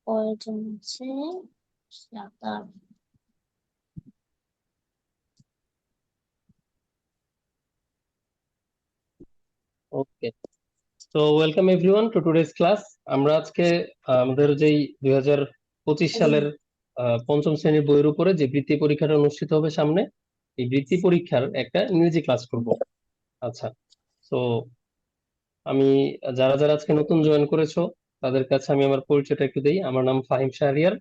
কয়জন আছে? 7 8। ওকে, তো welcome everyone two today's class. আমরা আজকে আমাদের যেই 2025 সালের পঞ্চম শ্রেণীর বইয়ের উপরে যে বৃত্তি পরীক্ষাটা অনুষ্ঠিত হবে সামনে, এই বৃত্তি পরীক্ষার একটা ইংরেজি ক্লাস করব। আচ্ছা, তো আমি যারা যারা আজকে নতুন জয়েন করেছো তাদের কাছে আমি আমার পরিচয়টা একটু দিই। আমার নাম ফাহিম শাহরিয়ার।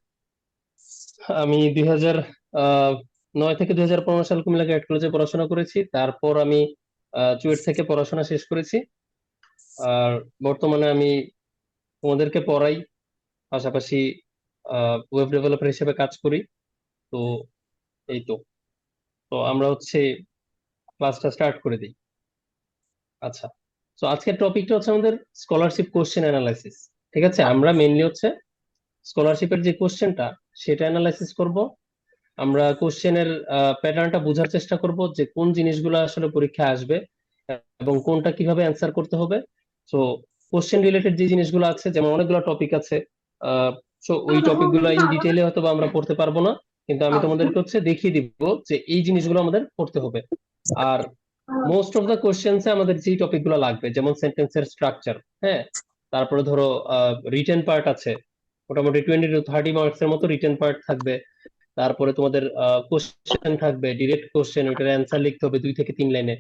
আমি 2009 থেকে 2015 সাল কুমিল্লা ক্যাডেট কলেজে পড়াশোনা করেছি। তারপর আমি চুয়েট থেকে পড়াশোনা শেষ করেছি। আর বর্তমানে আমি তোমাদেরকে পড়াই, পাশাপাশি ওয়েব ডেভেলপার হিসেবে কাজ করি। তো এই তো তো আমরা হচ্ছে ক্লাসটা স্টার্ট করে দিই। আচ্ছা, তো আজকের টপিকটা হচ্ছে আমাদের স্কলারশিপ কোশ্চেন অ্যানালাইসিস। ঠিক আছে, আমরা মেইনলি হচ্ছে স্কলারশিপের যে কোশ্চেনটা সেটা অ্যানালাইসিস করব। আমরা কোশ্চেনের প্যাটার্নটা বোঝার চেষ্টা করব যে কোন জিনিসগুলো আসলে পরীক্ষায় আসবে এবং কোনটা কিভাবে অ্যান্সার করতে হবে। তো কোশ্চেন রিলেটেড যে জিনিসগুলো আছে, যেমন অনেকগুলো টপিক আছে, সো ওই টপিকগুলো ইন ডিটেইলে হয়তো বা আমরা পড়তে পারবো না, কিন্তু আমি তোমাদেরকে হচ্ছে দেখিয়ে দিব যে এই জিনিসগুলো আমাদের পড়তে হবে। আর মোস্ট অফ দা কোশ্চেন্সে আমাদের যে টপিকগুলো লাগবে, যেমন সেন্টেন্সের স্ট্রাকচার, হ্যাঁ, তারপরে ধরো রিটেন পার্ট আছে, মোটামুটি 20 to 30 মার্কস এর মতো রিটেন পার্ট থাকবে। তারপরে তোমাদের কোশ্চেন থাকবে, ডিরেক্ট কোশ্চেন, ওইটার অ্যান্সার লিখতে হবে 2 থেকে 3 লাইনে।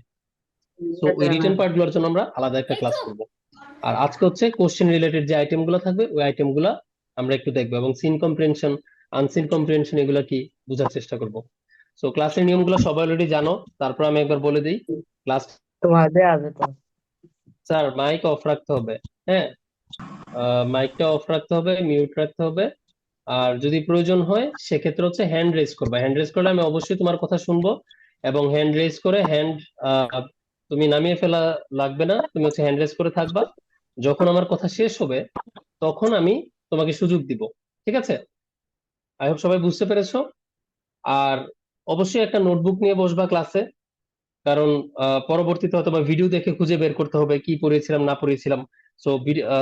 তো ওই রিটেন পার্ট গুলোর জন্য আমরা আলাদা একটা ক্লাস করব। আর আজকে হচ্ছে কোশ্চেন রিলেটেড যে আইটেম গুলো থাকবে ওই আইটেম গুলা আমরা একটু দেখবো, এবং সিন কম্প্রিহেনশন, আনসিন কম্প্রিহেনশন, এগুলা কি বোঝার চেষ্টা করব। তো ক্লাসের নিয়মগুলো সবাই অলরেডি জানো, তারপর আমি একবার বলে দিই। ক্লাস, তোমাদের আছে তো। স্যার মাইক অফ রাখতে হবে, হ্যাঁ, মাইকটা অফ রাখতে হবে, মিউট রাখতে হবে। আর যদি প্রয়োজন হয় সেক্ষেত্রে হচ্ছে হ্যান্ড রেজ করবে। হ্যান্ড রেজ করলে আমি অবশ্যই তোমার কথা শুনবো, এবং হ্যান্ড রেজ করে হ্যান্ড তুমি নামিয়ে ফেলা লাগবে না, তুমি হচ্ছে হ্যান্ড রেজ করে থাকবা। যখন আমার কথা শেষ হবে তখন আমি তোমাকে সুযোগ দিব। ঠিক আছে, আই হোপ সবাই বুঝতে পেরেছো। আর অবশ্যই একটা নোটবুক নিয়ে বসবা ক্লাসে, কারণ পরবর্তীতে হয়তো বা ভিডিও দেখে খুঁজে বের করতে হবে কি পড়িয়েছিলাম না পড়িয়েছিলাম। সো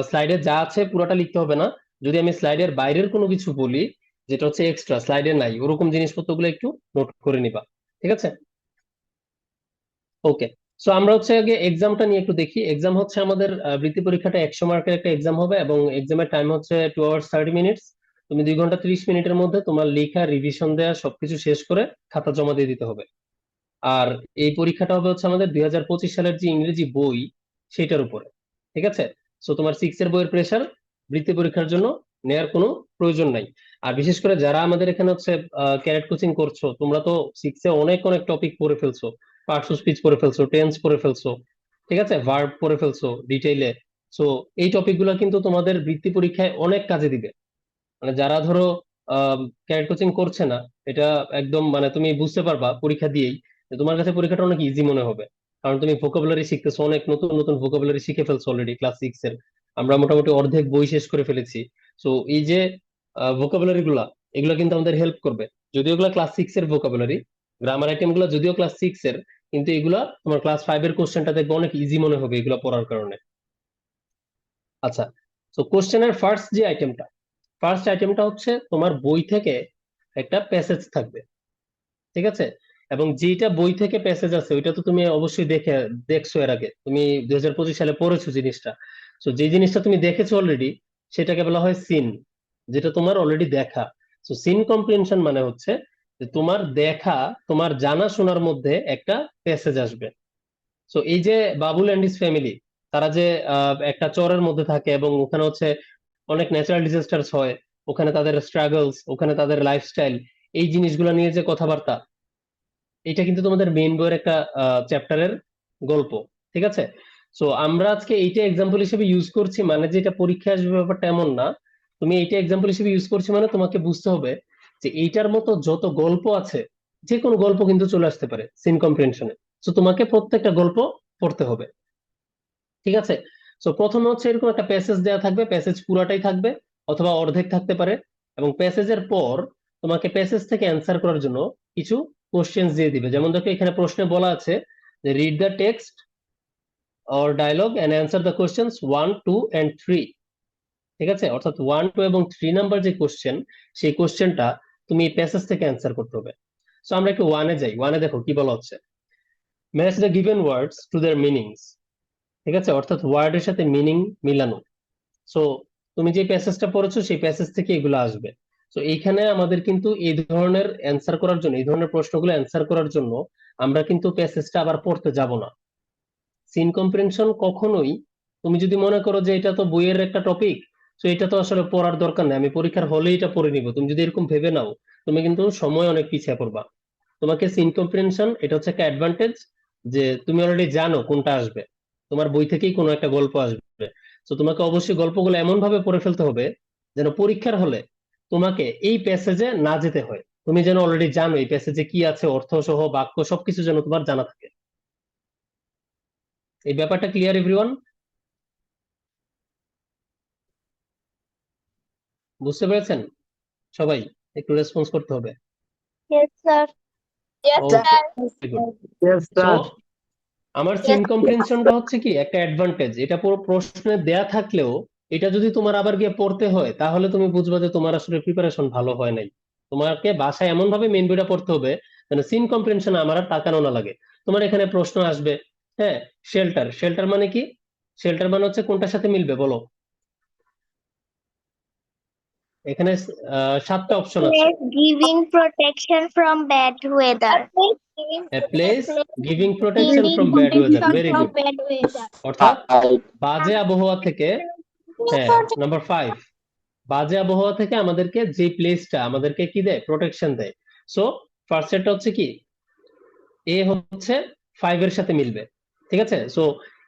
স্লাইডে যা আছে পুরোটা লিখতে হবে না। যদি আমি স্লাইডের বাইরের কোনো কিছু বলি, যেটা হচ্ছে এক্সট্রা স্লাইডে নাই, ওরকম জিনিসপত্রগুলো একটু নোট করে নিবা। ঠিক আছে, ওকে। সো আমরা হচ্ছে আগে এক্সামটা নিয়ে একটু দেখি। এক্সাম হচ্ছে আমাদের বৃত্তি পরীক্ষাটা 100 মার্কের একটা এক্সাম হবে, এবং এক্সামের টাইম হচ্ছে 2 hours 30 minutes। তুমি 2 ঘন্টা 30 মিনিটের মধ্যে তোমার লেখা, রিভিশন দেওয়া সবকিছু শেষ করে খাতা জমা দিয়ে দিতে হবে। আর এই পরীক্ষাটা হবে হচ্ছে আমাদের 2025 সালের যে ইংরেজি বই সেটার উপরে। ঠিক আছে, সো তোমার 6 এর বইয়ের প্রেশার বৃত্তি পরীক্ষার জন্য নেয়ার কোনো প্রয়োজন নাই। আর বিশেষ করে যারা আমাদের এখানে হচ্ছে ক্যারেট কোচিং করছো, তোমরা তো 6 এ অনেক অনেক টপিক পড়ে ফেলছো, পার্টস অফ স্পিচ পড়ে ফেলছো, টেন্স পড়ে ফেলছো, ঠিক আছে, ভার্ব পড়ে ফেলছো ডিটেইলে। সো এই টপিকগুলো কিন্তু তোমাদের বৃত্তি পরীক্ষায় অনেক কাজে দিবে। মানে যারা ধরো ক্যারেট কোচিং করছে না, এটা একদম মানে তুমি বুঝতে পারবা পরীক্ষা দিয়েই যে তোমার কাছে পরীক্ষাটা অনেক ইজি মনে হবে। কারণ তুমি ভোকাবুলারি শিখতেছো, অনেক নতুন নতুন ভোকাবুলারি শিখে ফেলছো অলরেডি ক্লাস 6 এর। আমরা মোটামুটি অর্ধেক বই শেষ করে ফেলেছি। তো এই যে ভোকাবুলারি গুলা, এগুলা কিন্তু আমাদের হেল্প করবে। যদিও এগুলা ক্লাস 6 এর ভোকাবুলারি, গ্রামার আইটেম গুলা যদিও ক্লাস 6 এর, কিন্তু এগুলা তোমার ক্লাস 5 এর কোশ্চেনটা দেখবে অনেক ইজি মনে হবে এগুলা পড়ার কারণে। আচ্ছা, তো কোশ্চেনের ফার্স্ট আইটেমটা হচ্ছে তোমার বই থেকে একটা প্যাসেজ থাকবে। ঠিক আছে, এবং যেটা বই থেকে প্যাসেজ আছে ওইটা তো তুমি অবশ্যই দেখছো, এর আগে তুমি 2025 সালে পড়েছো জিনিসটা। তো যে জিনিসটা তুমি দেখেছো অলরেডি সেটাকে বলা হয় সিন, যেটা তোমার অলরেডি দেখা। তো সিন কম্প্রিহেনশন মানে হচ্ছে যে তোমার দেখা, তোমার জানা শোনার মধ্যে একটা প্যাসেজ আসবে। তো এই যে বাবুল অ্যান্ড হিজ ফ্যামিলি, তারা যে একটা চরের মধ্যে থাকে এবং ওখানে হচ্ছে অনেক ন্যাচারাল ডিজাস্টার্স হয়, ওখানে তাদের স্ট্রাগলস, ওখানে তাদের লাইফস্টাইল, এই জিনিসগুলো নিয়ে যে কথাবার্তা, এটা কিন্তু তোমাদের মেইন বইয়ের একটা চ্যাপ্টারের গল্প। ঠিক আছে, সো আমরা আজকে এইটা এক্সাম্পল হিসেবে ইউজ করছি, মানে যে এটা পরীক্ষায় আসবে ব্যাপারটা এমন না। তুমি এইটা এক্সাম্পল হিসেবে ইউজ করছি মানে তোমাকে বুঝতে হবে যে এইটার মতো যত গল্প আছে, যে কোনো গল্প কিন্তু চলে আসতে পারে সিন কম্প্রিহেনশনে। সো তোমাকে প্রত্যেকটা গল্প পড়তে হবে। ঠিক আছে, সো প্রথমে হচ্ছে এরকম একটা প্যাসেজ দেওয়া থাকবে, প্যাসেজ পুরাটাই থাকবে অথবা অর্ধেক থাকতে পারে। এবং প্যাসেজের পর তোমাকে প্যাসেজ থেকে অ্যান্সার করার জন্য কিছু কোশ্চেন্স দিয়ে দিবে। যেমন দেখো এখানে প্রশ্নে বলা আছে যে read the text or dialogue and answer the questions 1 2 and 3। ঠিক আছে, অর্থাৎ 1, 2 এবং 3 নাম্বার যে কোশ্চেন, সেই কোশ্চেনটা তুমি প্যাসেজ থেকে অ্যান্সার করতে হবে। সো আমরা একটু 1-এ যাই। 1-এ দেখো কি বলা হচ্ছে, match the given words to their meanings. ঠিক আছে, অর্থাৎ ওয়ার্ডের সাথে মিনিং মিলানো। সো তুমি যে প্যাসেজটা পড়েছো সেই প্যাসেজ থেকে এগুলো আসবে। তো এইখানে আমাদের কিন্তু এই ধরনের অ্যান্সার করার জন্য, এই ধরনের প্রশ্নগুলো অ্যান্সার করার জন্য আমরা কিন্তু প্যাসেজটা আবার পড়তে যাব না। সিন কম্প্রিহেনশন কখনোই, তুমি যদি মনে করো যে এটা তো বইয়ের একটা টপিক, তো এটা তো আসলে পড়ার দরকার নেই, আমি পরীক্ষার হলে এটা পড়ে নিব, তুমি যদি এরকম ভেবে নাও, তুমি কিন্তু সময় অনেক পিছিয়ে পড়বা। তোমাকে সিন কম্প্রিহেনশন, এটা হচ্ছে একটা অ্যাডভান্টেজ যে তুমি অলরেডি জানো কোনটা আসবে, তোমার বই থেকেই কোনো একটা গল্প আসবে। তো তোমাকে অবশ্যই গল্পগুলো এমন ভাবে পড়ে ফেলতে হবে যেন পরীক্ষার হলে তোমাকে এই প্যাসেজে না যেতে হয়, তুমি যেন অলরেডি জানো এই প্যাসেজে কি আছে, অর্থ সহ বাক্য সবকিছু যেন তোমার জানা থাকে। এই ব্যাপারটা ক্লিয়ার এভরিওয়ান? বুঝতে পেরেছেন সবাই? একটু রেসপন্স করতে হবে। Yes, sir. Yes, ওকে, sir. Very good. Yes, so sir. আমার Yes, সিন কম্প্রিহেনশনটা হচ্ছে কি একটা অ্যাডভান্টেজ, এটা পুরো প্রশ্নে দেয়া থাকলেও এটা যদি তোমার আবার গিয়ে পড়তে হয়, তাহলে তুমি বুঝবা যে তোমার আসলে প্রিপারেশন ভালো হয় নাই। তোমাকে বাসায় এমন ভাবে মেইন বইটা পড়তে হবে যেন সিন কম্প্রিহেনশন আমার আর তাকানো না লাগে। তোমার এখানে প্রশ্ন আসবে, হ্যাঁ, শেল্টার, শেল্টার মানে কি? শেল্টার মানে হচ্ছে কোনটার সাথে মিলবে বলো? এখানে 7টা অপশন আছে। place giving protection from bad weather. A place giving protection from bad weather, very good. bad weather. অর্থাৎ বাজে আবহাওয়া থেকে, হ্যাঁ, নাম্বার 5, বাজে আবহাওয়া থেকে আমাদেরকে যে প্লেসটা আমাদেরকে কি দেয়, প্রোটেকশন দেয়। সো ফার্স্ট সেটটা হচ্ছে কি, এ হচ্ছে 5 এর সাথে মিলবে। ঠিক আছে, সো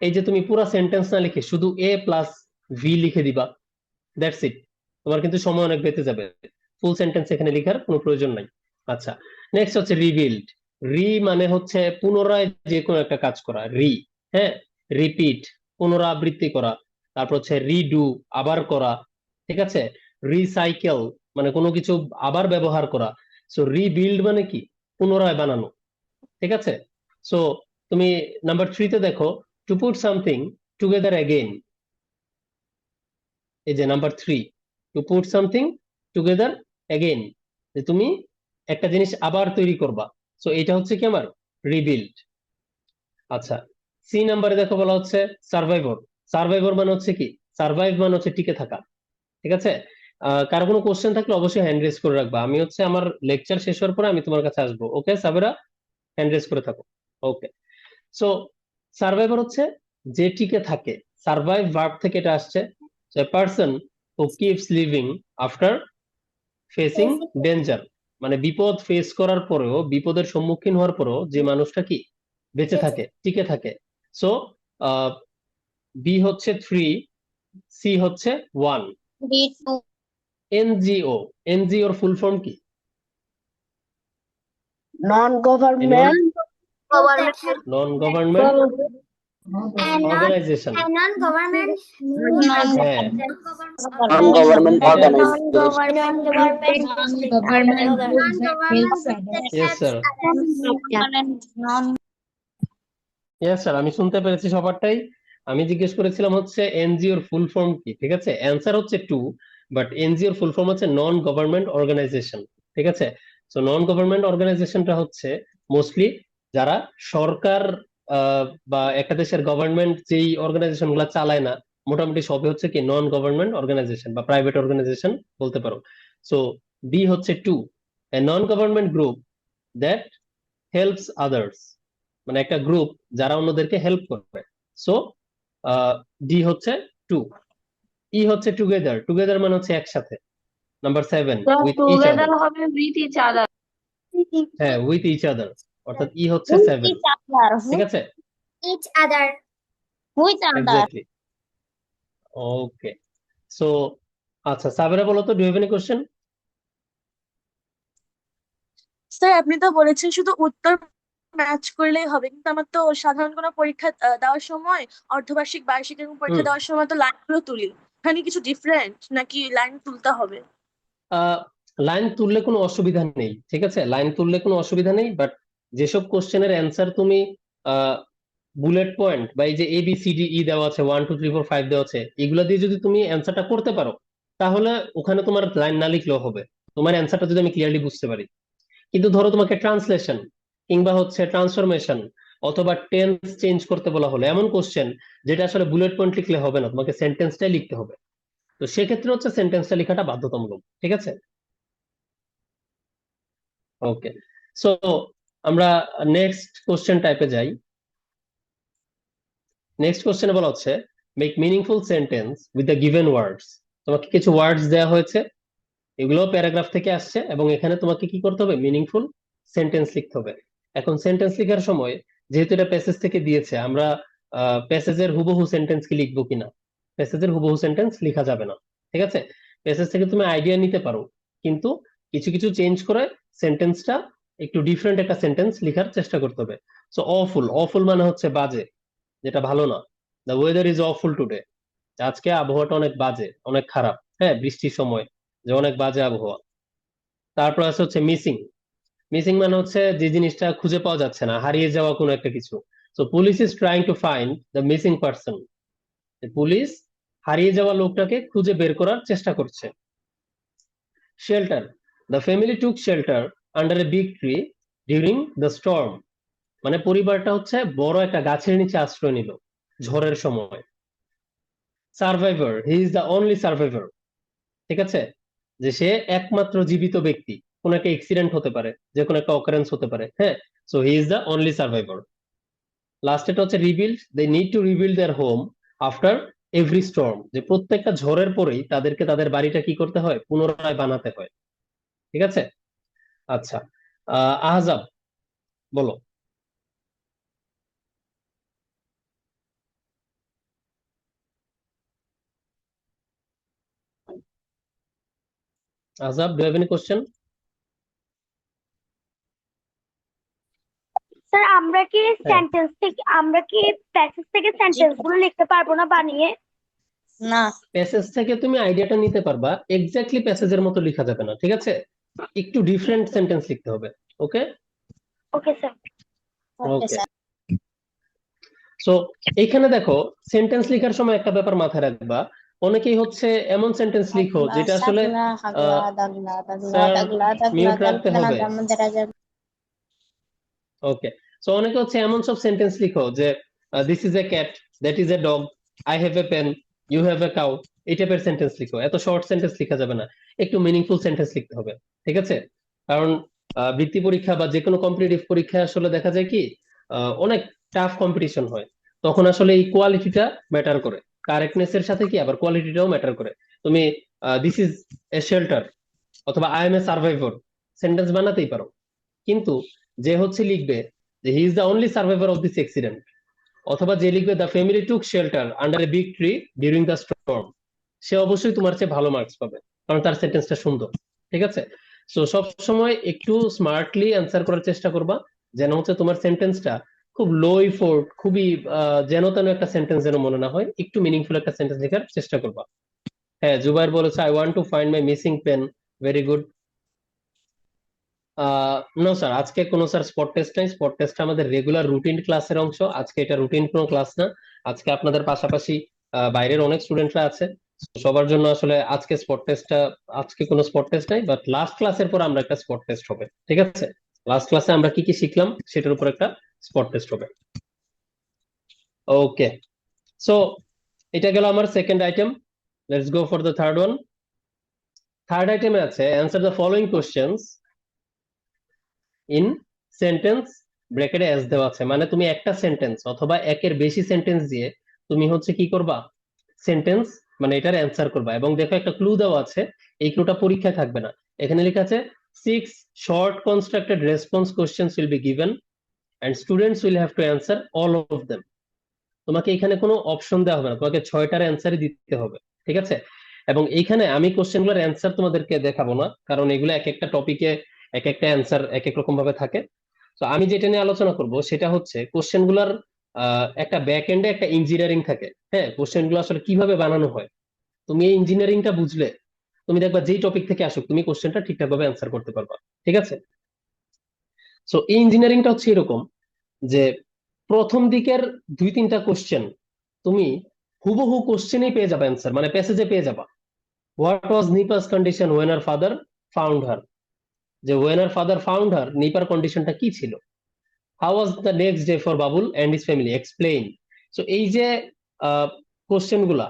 এই যে তুমি পুরো সেন্টেন্স না লিখে শুধু এ প্লাস ভি লিখে দিবা, দ্যাটস ইট। তোমার কিন্তু সময় অনেক বেঁচে যাবে, ফুল সেন্টেন্স এখানে লেখার কোনো প্রয়োজন নাই। আচ্ছা, নেক্সট হচ্ছে রিবিল্ড। রি মানে হচ্ছে পুনরায় যে কোনো একটা কাজ করা, রি, হ্যাঁ, রিপিট, পুনরাবৃত্তি করা। তারপর হচ্ছে রিডু, আবার করা। ঠিক আছে, রিসাইকেল মানে কোনো কিছু আবার ব্যবহার করা। সো রিবিল্ড মানে কি, পুনরায় বানানো। ঠিক আছে, সো তুমি নাম্বার 3-তে দেখো, to put something together again. এই যে number 3, to put something together again, যে তুমি একটা জিনিস আবার তৈরি করবা। সো এটা হচ্ছে কি আমার রিবিল্ড। আচ্ছা, সি নাম্বারে দেখো বলা হচ্ছে সার্ভাইভর। সার্ভাইভর মানে হচ্ছে কি, সার্ভাইভ মানে হচ্ছে টিকে থাকা। ঠিক আছে, কারো কোনো কোশ্চেন থাকলে অবশ্যই হ্যান্ড রেজ করে রাখবা, আমি হচ্ছে আমার লেকচার শেষ হওয়ার পরে আমি তোমার কাছে আসবো। ওকে সাবেরা, হ্যান্ড রেজ করে থাকো। ওকে, সো সার্ভাইভার হচ্ছে যে টিকে থাকে, সার্ভাইভ ভার্ব থেকে এটা আসছে। Person who keeps living after facing danger, মানে বিপদ ফেস করার পরেও, বিপদের সম্মুখীন হওয়ার পরেও যে মানুষটা কি বেঁচে থাকে, টিকে থাকে। সো বি হচ্ছে 3, সি হচ্ছে 1। D2. এনজিও, এনজিওর ফুল ফর্ম কি? Non-government Government. Non government And organization. non-government. হ্যাঁ, non-government এটা, organization. Yes sir, yes sir, আমি শুনতে পেরেছি সবারটাই। আমি জিজ্ঞেস করেছিলাম হচ্ছে এনজিওর ফুল ফর্ম কি। ঠিক আছে, অ্যান্সার হচ্ছে 2, বাট এনজিওর ফুল ফর্ম হচ্ছে নন গভর্নমেন্ট অর্গানাইজেশন। ঠিক আছে, তো নন গভর্নমেন্ট অর্গানাইজেশনটা হচ্ছে মোস্টলি যারা সরকার বা একটা দেশের গভর্নমেন্ট যেই অর্গানাইজেশন গুলা চালায় না, মোটামুটি সবই হচ্ছে কি নন গভর্নমেন্ট অর্গানাইজেশন বা প্রাইভেট অর্গানাইজেশন বলতে পারো। সো বি হচ্ছে 2, a non government group that helps others, মানে একটা গ্রুপ যারা অন্যদেরকে হেল্প করবে। সো ডি হচ্ছে 2। ই হচ্ছে টুগেদার, টুগেদার মানে হচ্ছে একসাথে। Number 7, with each other. হবে with each other. হ্যাঁ, উইথ ইচ আদার, অর্থাৎ ই হচ্ছে 7। ঠিক আছে, Each other. With other. Exactly. Okay, so আচ্ছা সাবেরা বলো তো, do have any question? Sir আপনি তো বলেছেন শুধু উত্তর ম্যাচ করলেই হবে, কিন্তু আমার তো সাধারণ কোনো পরীক্ষা দেওয়ার সময়, অর্ধবার্ষিক, বার্ষিক এবং পরীক্ষা দেওয়ার সময় তো লাইনগুলো তুলি, এখানে কিছু ডিফারেন্ট নাকি লাইন তুলতে হবে? লাইন তুললে কোনো অসুবিধা নেই। ঠিক আছে, লাইন তুললে কোনো অসুবিধা নেই, বাট যেসব কোশ্চেনের অ্যান্সার তুমি বুলেট পয়েন্ট বা এই যে A B C D E দেওয়া আছে, 1 2 3 4 5 দেওয়া আছে, এগুলা দিয়ে যদি তুমি অ্যান্সারটা করতে পারো, তাহলে ওখানে তোমার লাইন না লিখলেও হবে, তোমার অ্যান্সারটা যদি আমি ক্লিয়ারলি বুঝতে পারি। কিন্তু ধরো তোমাকে ট্রান্সলেশন কিংবা হচ্ছে ট্রান্সফরমেশন অথবা টেন্স চেঞ্জ করতে বলা হলো, এমন কোশ্চেন যেটা আসলে বুলেট পয়েন্ট লিখলে হবে না, তোমাকে সেন্টেন্সটাই লিখতে হবে। তো সেক্ষেত্রে হচ্ছে সেন্টেন্সটা লেখাটা বাধ্যতামূলক, ঠিক আছে? ওকে, সো আমরা নেক্সট কোশ্চেন টাইপে যাই। নেক্সট কোশ্চেনে বলা হচ্ছে make meaningful sentence with the given words. তোমাকে কিছু ওয়ার্ডস দেওয়া হয়েছে, এগুলো প্যারাগ্রাফ থেকে আসছে এবং এখানে তোমাকে কি করতে হবে, মিনিংফুল সেন্টেন্স লিখতে হবে। এখন সেন্টেন্স লেখার সময় যেহেতু এটা প্যাসেজ থেকে দিয়েছে, আমরা প্যাসেজের হুবহু সেন্টেন্স কি লিখবো কিনা, প্যাসেজের হুবহু সেন্টেন্স লেখা যাবে না, ঠিক আছে? প্যাসেজ থেকে তুমি আইডিয়া নিতে পারো, কিন্তু কিছু কিছু চেঞ্জ করে সেন্টেন্সটা একটু ডিফারেন্ট একটা সেন্টেন্স লেখার চেষ্টা করতে হবে। সো অফুল, অফুল মানে হচ্ছে বাজে, যেটা ভালো না। The weather is awful today, আজকে আবহাওয়াটা অনেক বাজে, অনেক খারাপ, হ্যাঁ বৃষ্টির সময়, যে অনেক বাজে আবহাওয়া। তারপর আছে হচ্ছে মিসিং। মিসিং মানে হচ্ছে যে জিনিসটা খুঁজে পাওয়া যাচ্ছে না, হারিয়ে যাওয়া কোনো একটা কিছু। So police is trying to find the missing person, police হারিয়ে যাওয়া লোকটাকে খুঁজে বের করার চেষ্টা করছে। Shelter, the family took shelter under a big tree during the Sturm, মানে পরিবারটা হচ্ছে বড় একটা গাছের নিচে আশ্রয় নিল ঝড়ের সময়। Survivor, he is the only survivor, ঠিক আছে, যে সে একমাত্র জীবিত ব্যক্তি, কোন একটা অ্যাক্সিডেন্ট হতে পারে, যে কোনো একটা অকারেন্স হতে পারে, হ্যাঁ, so he is the only survivor. Last এটা হচ্ছে rebuild, they need to rebuild their home after every storm, যে প্রত্যেকটা ঝড়ের পরেই তাদেরকে তাদের বাড়িটা কি করতে হয়, পুনরায় বানাতে হয়, ঠিক আছে? আচ্ছা, আহজাব বলো। Ahzab, do have any question? Sir আমরা কি প্যাসেজ থেকে সেন্টেন্স গুলো লিখতে পারবো না বানিয়ে? না। প্যাসেজ থেকে তুমি আইডিয়াটা নিতে পারবা, এক্স্যাক্টলি প্যাসেজের মতো লেখা যাবে না, ঠিক আছে? একটু ডিফারেন্ট সেন্টেন্স লিখতে হবে। ওকে ওকে স্যার। ওকে ওকে, স্যার। সো এইখানে দেখো সেন্টেন্স লেখার সময় একটা ব্যাপার মাথায় রাখবা, অনেকেই হচ্ছে এমন সেন্টেন্স লিখো যেটা আসলে স্যার মিউট রাখতে হবে। ওকে, সো অনেকে হচ্ছে এমন সব সেন্টেন্স লিখো যে this is a cat, that is a dog, I have a pen, you have a cow, এই টাইপের সেন্টেন্স লিখো। এত শর্ট সেন্টেন্স লেখা যাবে না, একটু মিনিংফুল সেন্টেন্স লিখতে হবে, ঠিক আছে? কারণ বৃত্তি পরীক্ষা বা যে কোনো কম্পিটিটিভ পরীক্ষায় আসলে দেখা যায় কি অনেক টাফ কম্পিটিশন হয়, তখন আসলে এই কোয়ালিটিটা ম্যাটার করে, কারেক্টনেস এর সাথে কি আবার কোয়ালিটিটাও ম্যাটার করে। তুমি দিস ইজ এ শেল্টার অথবা I am a survivor sentence বানাতেই পারো, কিন্তু যে হচ্ছে লিখবে যে he is the only survivor of this accident, অথবা যে লিখবে the family took shelter under a big tree during the storm, সে অবশ্যই তোমার চেয়ে ভালো মার্কস পাবে, কারণ তার সেন্টেন্সটা সুন্দর, ঠিক আছে? সো সব সময় একটু স্মার্টলি অ্যান্সার করার চেষ্টা করবা, যেন হচ্ছে তোমার সেন্টেন্সটা খুব লো ইফোর্ট, খুবই যেন তেন একটা সেন্টেন্স যেন মনে না হয়, একটু মিনিংফুল একটা সেন্টেন্স লেখার চেষ্টা করবা। হ্যাঁ, জুবাইর বলেছে I want to find my missing pen, very good. No sir, আজকে কোনো স্যার স্পট টেস্ট নাই, স্পট টেস্ট আমাদের রেগুলার রুটিন ক্লাসের অংশ, আজকে এটা রুটিন কোনো ক্লাস না। আজকে আপনাদের পাশাপাশি বাইরের অনেক স্টুডেন্টরা আছে, সবার জন্য আসলে আজকে স্পট টেস্টটা, আজকে কোনো স্পট টেস্ট নাই, বাট লাস্ট ক্লাসের পর আমরা একটা স্পট টেস্ট হবে, ঠিক আছে? লাস্ট ক্লাসে আমরা কি কি শিখলাম সেটার উপর একটা স্পট টেস্ট হবে। ওকে, সো এটা গেল আমার second item. Let's go for the third one. Third আইটেমে আছে answer the following questions in sentence ব্র্যাকেটে এস দেওয়া আছে, মানে তুমি একটা সেন্টেন্স অথবা একের বেশি সেন্টেন্স দিয়ে তুমি হচ্ছে কি করবা, সেন্টেন্স মানে এটার অ্যান্সার করবা। এবং দেখো একটা ক্লু দেওয়া আছে, এই ক্লুটা পরীক্ষায় থাকবে না, এখানে লেখা আছে 6 short constructed response questions will be given and students will have to answer all of them. তোমাকে এখানে কোনো অপশন দেওয়া হবে না, তোমাকে 6টার অ্যান্সারই দিতে হবে, ঠিক আছে? এবং এইখানে আমি কোশ্চেনগুলোর অ্যান্সার তোমাদেরকে দেখাবো না, কারণ এগুলো এক একটা টপিকে এক একটা অ্যান্সার এক এক রকম ভাবে থাকে। তো আমি যেটা নিয়ে আলোচনা করব সেটা হচ্ছে কোশ্চেনগুলোর একটা ব্যাক এন্ডে একটা ইঞ্জিনিয়ারিং থাকে, হ্যাঁ, কোশ্চেনগুলো আসলে কিভাবে বানানো হয়। তুমি এই ইঞ্জিনিয়ারিংটা বুঝলে তুমি দেখবা যেই টপিক থেকে আসুক তুমি কোশ্চেনটা ঠিকঠাক ভাবে অ্যান্সার করতে পারবা, ঠিক আছে? সো এই ইঞ্জিনিয়ারিংটা হচ্ছে এরকম যে প্রথম দিকের 2-3টা কোশ্চেন তুমি হুবহু কোশ্চেনেই পেয়ে যাবে অ্যান্সার, মানে প্যাসেজে পেয়ে যাবা, what was Nipa's condition when her father found her, যে when her father found her নিপার কন্ডিশনটা কি ছিল। How was the next day for Babul and his family, explain. So এই যে কোশ্চেন গুলা,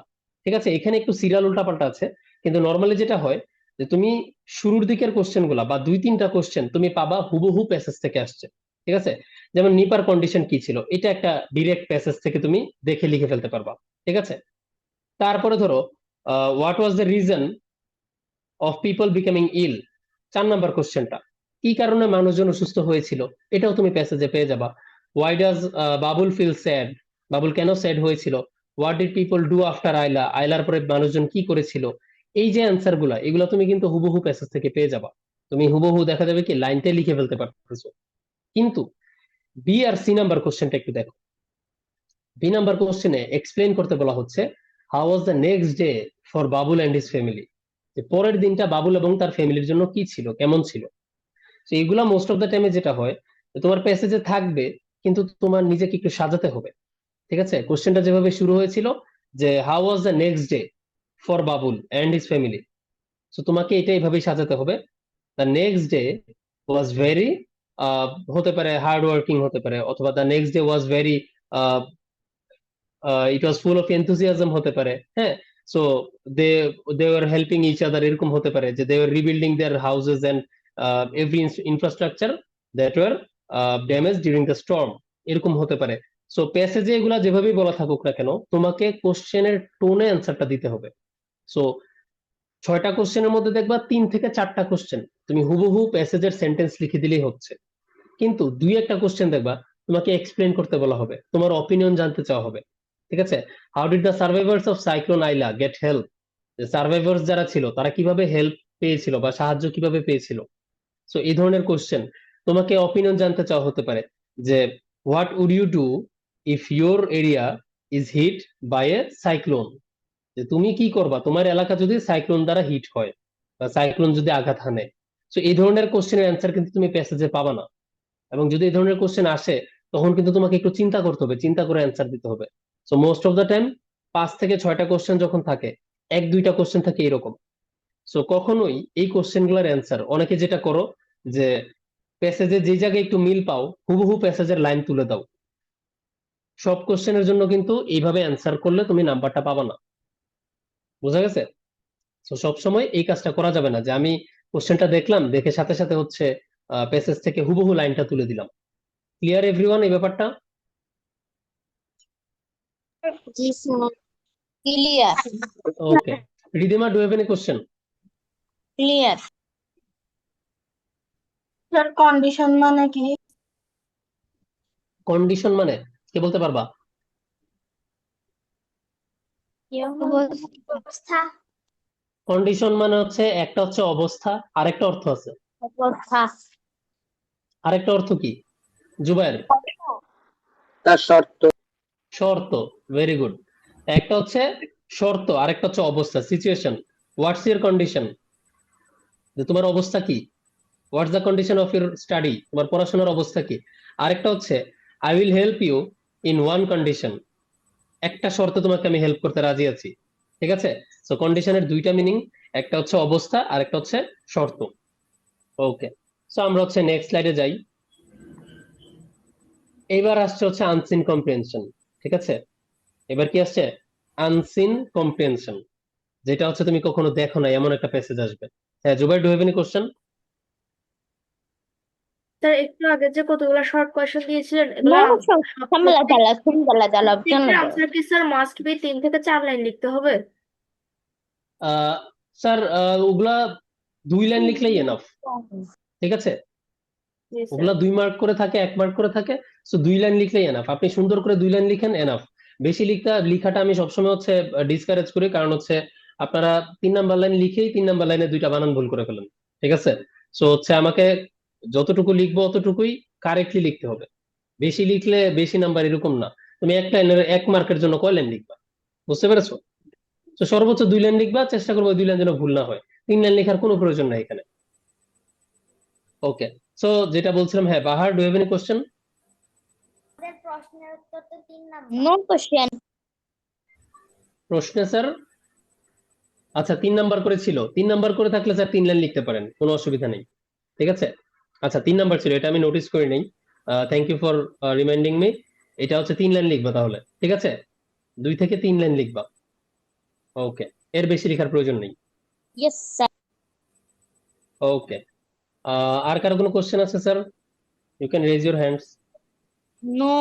ঠিক আছে, এখানে একটু সিরিয়াল উল্টাপাল্টা আছে, কিন্তু নর্মালি যেটা হয় যে তুমি শুরুর দিকের কোশ্চেন গুলা বা 2-3টা কোশ্চেন তুমি পাবা হুবহু প্যাসেজ থেকে আসছে, ঠিক আছে। যেমন নিপার কন্ডিশন কি ছিল, এটা একটা ডিরেক্ট প্যাসেজ থেকে তুমি দেখে লিখে ফেলতে পারবা, ঠিক আছে। তারপরে ধরো what was the reason of people becoming ill, 4 number কোশ্চেনটা, কি কারণে মানুষজন অসুস্থ হয়েছিল, এটাও তুমি প্যাসেজে পেয়ে যাবা। Why does Babul feel sad, Babul কেন স্যাড হয়েছিল। What did people do after Aila, আইলার পরে মানুষজন কি করেছিল। এই যে অ্যান্সার গুলা, এগুলা তুমি কিন্তু হুবহু প্যাসেজ থেকে পেয়ে যাবা। তুমি হুবহু দেখা যাবে কি লাইনটাই লিখে ফেলতে পারতেছো। কিন্তু বি আর সি নাম্বার কোশ্চেনটা একটু দেখো। বি নাম্বার কোশ্চেনে এক্সপ্লেইন করতে বলা হচ্ছে how was the next day for Babul and his family, যে পরের দিনটা বাবুল এবং তার ফ্যামিলির জন্য কি ছিল, কেমন ছিল। তো এইগুলা মোস্ট অফ দ্য টাইমে যেটা হয়, তোমার প্যাসেজে থাকবে, কিন্তু তোমার নিজেকে একটু সাজাতে হবে, ঠিক আছে। কোশ্চেনটা যেভাবে শুরু হয়েছিল যে how was the next day for Babul and his family, তো তোমাকে এটা এইভাবেই সাজাতে হবে। The next day was very, হতে পারে হার্ড ওয়ার্কিং হতে পারে, অথবা the next day was very, it was full of enthusiasm হতে পারে, হ্যাঁ। So they they were helping each other, এরকম হতে পারে যে they were rebuilding their houses and every infrastructure that were damage during the Sturm, এরকম হতে পারে। সো প্যাসেজে এগুলা যেভাবেই বলা থাকুক না কেন, তোমাকে কোশ্চেনের টোনে অ্যান্সারটা দিতে হবে। সো 6টা কোশ্চেনের মধ্যে দেখবা 3 থেকে 4টা কোশ্চেন তুমি হুবহু প্যাসেজের সেন্টেন্স লিখে দিলেই হচ্ছে, কিন্তু 2-1টা কোশ্চেন দেখবা তোমাকে এক্সপ্লেন করতে বলা হবে, তোমার অপিনিয়ন জানতে চাওয়া হবে, ঠিক আছে। How did the survivors of cyclone Aila get help, survivors যারা ছিল তারা কিভাবে হেল্প পেয়েছিল বা সাহায্য কিভাবে পেয়েছিল। সো এই ধরনের কোশ্চেন তোমাকে অপিনিয়ন জানতে চাওয়া হতে পারে, যে what would you do if your area is hit by a cyclone, যে তুমি কি করবা তোমার এলাকা যদি সাইক্লোন দ্বারা হিট হয় বা সাইক্লোন যদি আঘাত হানে। সো এই ধরনের কোশ্চেনের অ্যান্সার কিন্তু তুমি প্যাসেজে পাবা না, এবং যদি এই ধরনের কোশ্চেন আসে তখন কিন্তু তোমাকে একটু চিন্তা করতে হবে, চিন্তা করে অ্যান্সার দিতে হবে। So most of the time 5 থেকে 6টা কোশ্চেন যখন থাকে, 1-2টা কোশ্চেন থাকে এরকম। সো কখনোই এই কোশ্চেন গুলার অ্যান্সার, অনেকে যেটা করো যে প্যাসেজে যে জায়গায় একটু মিল পাও হুবহু প্যাসেজের লাইন তুলে দাও। সব কোশ্চেনের জন্য কিন্তু এইভাবে অ্যান্সার করলে তুমি নাম্বারটা পাবা না, বোঝা গেছে। তো সবসময় এই কাজটা করা যাবে না যে আমি কোশ্চেনটা দেখলাম, দেখে সাথে সাথে হচ্ছে প্যাসেজ থেকে হুবহু লাইনটা তুলে দিলাম। ক্লিয়ার এভরিওয়ান এই ব্যাপারটা? জি sir, clear okay, Ridhima, do have any question? Clear. Sir condition মানে কি? কন্ডিশন মানে কে বলতে পারবা? অবস্থা। কন্ডিশন মানে হচ্ছে, একটা হচ্ছে অবস্থা, আরেকটা অর্থ আছে। অবস্থা। আরেকটা অর্থ কি জুবায়ের? তার শর্ত। শর্ত, ভেরি গুড। একটা হচ্ছে শর্ত, আরেকটা হচ্ছে অবস্থা, সিচুয়েশন। হোয়াটস ইউর কন্ডিশন, যে তোমার অবস্থা কি। What's the condition of your study, তোমার পড়াশোনার অবস্থা কি। আরেকটা হচ্ছে I will help you in one condition, একটা শর্তে তোমাকে আমি হেল্প করতে রাজি আছি, ঠিক আছে। সো কন্ডিশনের 2টা মিনিং, একটা হচ্ছে অবস্থা আর একটা হচ্ছে শর্ত। ওকে, সো আমরা হচ্ছে নেক্সট স্লাইডে যাই। এইবার আসছে হচ্ছে আনসিন কম্প্রিহেনশন, ঠিক আছে। এবার কি আসছে? আনসিন কম্প্রিহেনশন, যেটা হচ্ছে তুমি কখনো দেখো না এমন একটা প্যাসেজ আসবে। হ্যাঁ Zubair, do have any question? Sir একটু আগে যে কতগুলো শর্ট কোয়েশ্চেন দিয়েছিলেন No, এগুলো sir. Samala jala, samala jala. Answer কি স্যার মাস্ট বি 3 থেকে 4 লাইন লিখতে হবে? স্যার ওগুলা 2 লাইন লিখলেই এনাফ, ঠিক আছে। জি স্যার। ওগুলা 2 মার্ক করে থাকে, 1 মার্ক করে থাকে। সো 2 লাইন লিখলেই এনাফ, আপনি সুন্দর করে 2 লাইন লিখেন এনাফ। বেশি লিখাটা আমি সবসময় হচ্ছে ডিসকারেজ করি, কারণ হচ্ছে আপনারা 3 নাম্বার লাইন লিখেই 3 নাম্বার লাইনে 2টা বানান ভুল করে ফেলেন, ঠিক আছে। সো হচ্ছে আমাকে যতটুকু লিখবো অতটুকুই কারেক্টলি লিখতে হবে। বেশি লিখলে বেশি নাম্বার এরকম না। তুমি 1 লাইনের 1 মার্কের জন্য কয় লাইন লিখবা, বুঝতে পেরেছো? তো সর্বোচ্চ 2 লাইন লিখবা, চেষ্টা করবো 2 লাইন যেন ভুল না হয়। 3 লাইন লেখার কোনো প্রয়োজন নাই এখানে। ওকে, সো যেটা বলছিলাম, হ্যাঁ বাহার, ডু হ্যাভ এনি কোশ্চেন? প্রশ্নের উত্তর তো 3 নাম্বার। No question. প্রশ্নে স্যার আচ্ছা 3 নাম্বার করে ছিল, 3 নাম্বার করে থাকলে স্যার 3 লাইন লিখতে পারেন, কোনো অসুবিধা নেই। ঠিক আছে, আচ্ছা 3 নাম্বার ছিল, এটা আমি নোটিস করে নেই। Thank you for reminding me. এটা হচ্ছে 3 লাইন লিখবা তাহলে, ঠিক আছে, 2 থেকে 3 লাইন লিখবা। ওকে, এর বেশি লেখার প্রয়োজন নেই। Yes, sir. ওকে, আর কারো কোনো কোশ্চেন আছে sir? You can raise your hands. No,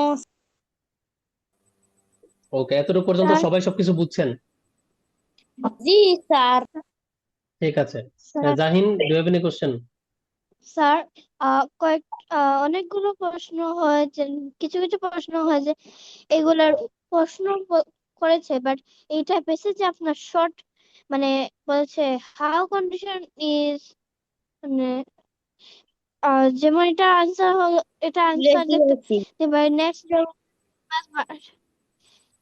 okay, এতটুকু পর্যন্ত sir. সবাই সবকিছু বুঝছেন? জি স্যার। ঠিক আছে, sir Jahin, do have any question? Sir অনেকগুলো প্রশ্ন হয়েছে, কিছু কিছু প্রশ্ন হয়েছে, এগুলার প্রশ্ন করেছে, বাট এইটা পেছে যে আপনার শর্ট মানে বলেছে হাউ কন্ডিশন ইজ, মানে যেমন এটা আনসার হলো, এটা আনসার দেখতে এবার নেক্সট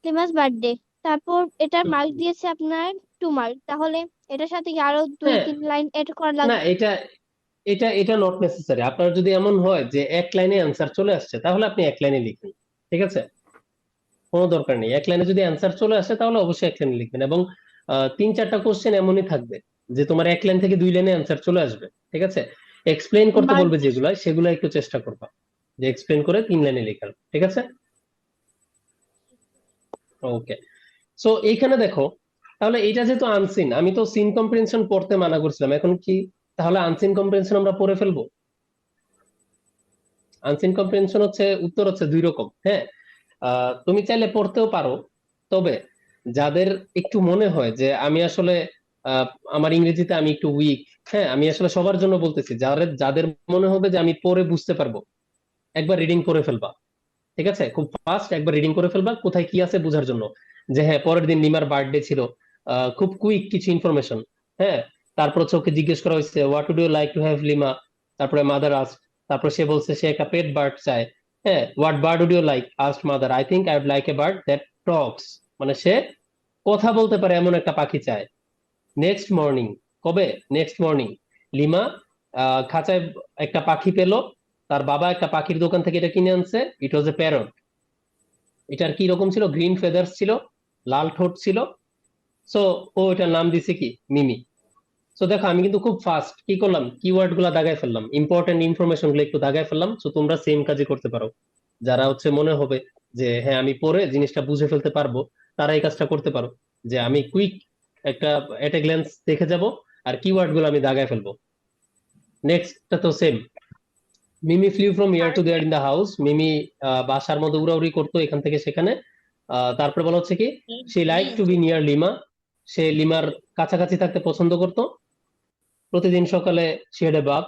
লিমাস বার্থডে, তারপর এটার মার্ক দিয়েছে আপনার 2 মার্ক, তাহলে এটার সাথে কি আরো দুই হ্যাঁ, তিন লাইন এড করা না লাগবে? এটা এটা এটা নট নেসেসারি। আপনার যদি এমন হয় যে 1 লাইনে অ্যান্সার চলে আসছে, তাহলে আপনি 1 লাইনে লিখুন, ঠিক আছে, কোনো দরকার নেই। 1 লাইনে যদি অ্যান্সার চলে আসে তাহলে অবশ্যই 1 লাইনে লিখবেন, এবং 3-4টা কোশ্চেন এমনই থাকবে যে তোমার 1 লাইন থেকে 2 লাইনে অ্যান্সার চলে আসবে, ঠিক আছে। এক্সপ্লেইন করতে বলবে যেগুলো, সেগুলো একটু চেষ্টা করবা যে এক্সপ্লেইন করে 3 লাইনে লেখার, ঠিক আছে। ওকে, সো এইখানে দেখো, তাহলে এটা যেহেতু আনসিন, আমি তো সিন কম্প্রিহেনশন পড়তে মানা করছিলাম, এখন কি তাহলে আনসিন কম্প্রিহেনশন আমরা পড়ে ফেলবো? আনসিন কম্প্রিহেনশন হচ্ছে, উত্তর হচ্ছে 2 রকম। হ্যাঁ, তুমি চাইলে পড়তেও পারো, তবে যাদের একটু মনে হয় যে আমি আসলে আহ, আমার ইংরেজিতে আমি একটু উইক, হ্যাঁ, আমি আসলে সবার জন্য বলতেছি, যাদের যাদের মনে হবে যে আমি পড়ে বুঝতে পারবো, একবার রিডিং করে ফেলবা, ঠিক আছে, খুব ফাস্ট একবার রিডিং করে ফেলবা কোথায় কি আছে বোঝার জন্য। যে হ্যাঁ, পরের দিন লিমার বার্থডে ছিল, খুব কুইক কিছু ইনফরমেশন। হ্যাঁ, তারপর হচ্ছে ওকে জিজ্ঞেস করা হয়েছে what would you like to have Lima, তারপরে মাদার আস্ক, তারপর সে বলছে সে একটা পেট বার্ড চায়। হ্যাঁ, what bird would you like, asked mother, I think I would like a bird that talks, মানে সে কথা বলতে পারে এমন একটা পাখি চায়। নেক্সট মর্নিং, কবে? নেক্সট মর্নিং লিমা খাঁচায় একটা পাখি পেল, তার বাবা একটা পাখির দোকান থেকে এটা কিনে আনছে, ইট ওয়াজ এ প্যারট। এটার কি রকম ছিল? গ্রিন ফেদার্স ছিল, লাল ঠোঁট ছিল। সো ও এটার নাম দিছে কি? মিমি। সো দেখো, আমি কিন্তু খুব ফাস্ট কি করলাম, কিওয়ার্ড গুলা দাগায় ফেললাম, ইম্পর্টেন্ট ইনফরমেশন গুলো একটু দাগায় ফেললাম। সো তোমরা সেম কাজই করতে পারো, যারা হচ্ছে মনে হবে যে হ্যাঁ আমি পড়ে জিনিসটা বুঝে ফেলতে পারবো, তারা এই কাজটা করতে পারো, যে আমি কুইক একটা এট এ গ্ল্যান্স দেখে যাব, আর কিওয়ার্ড গুলো আমি দাগায় ফেলবো। নেক্সটটা তো same, Mimi flew from here to there in the house, Mimi বাসার মধ্যে উড়াউড়ি করতো এখান থেকে সেখানে। তারপরে বলা হচ্ছে কি, সে like to be near Lima, সে লিমার কাছাকাছি থাকতে পছন্দ করতো। প্রতিদিন সকালে সে had a bath,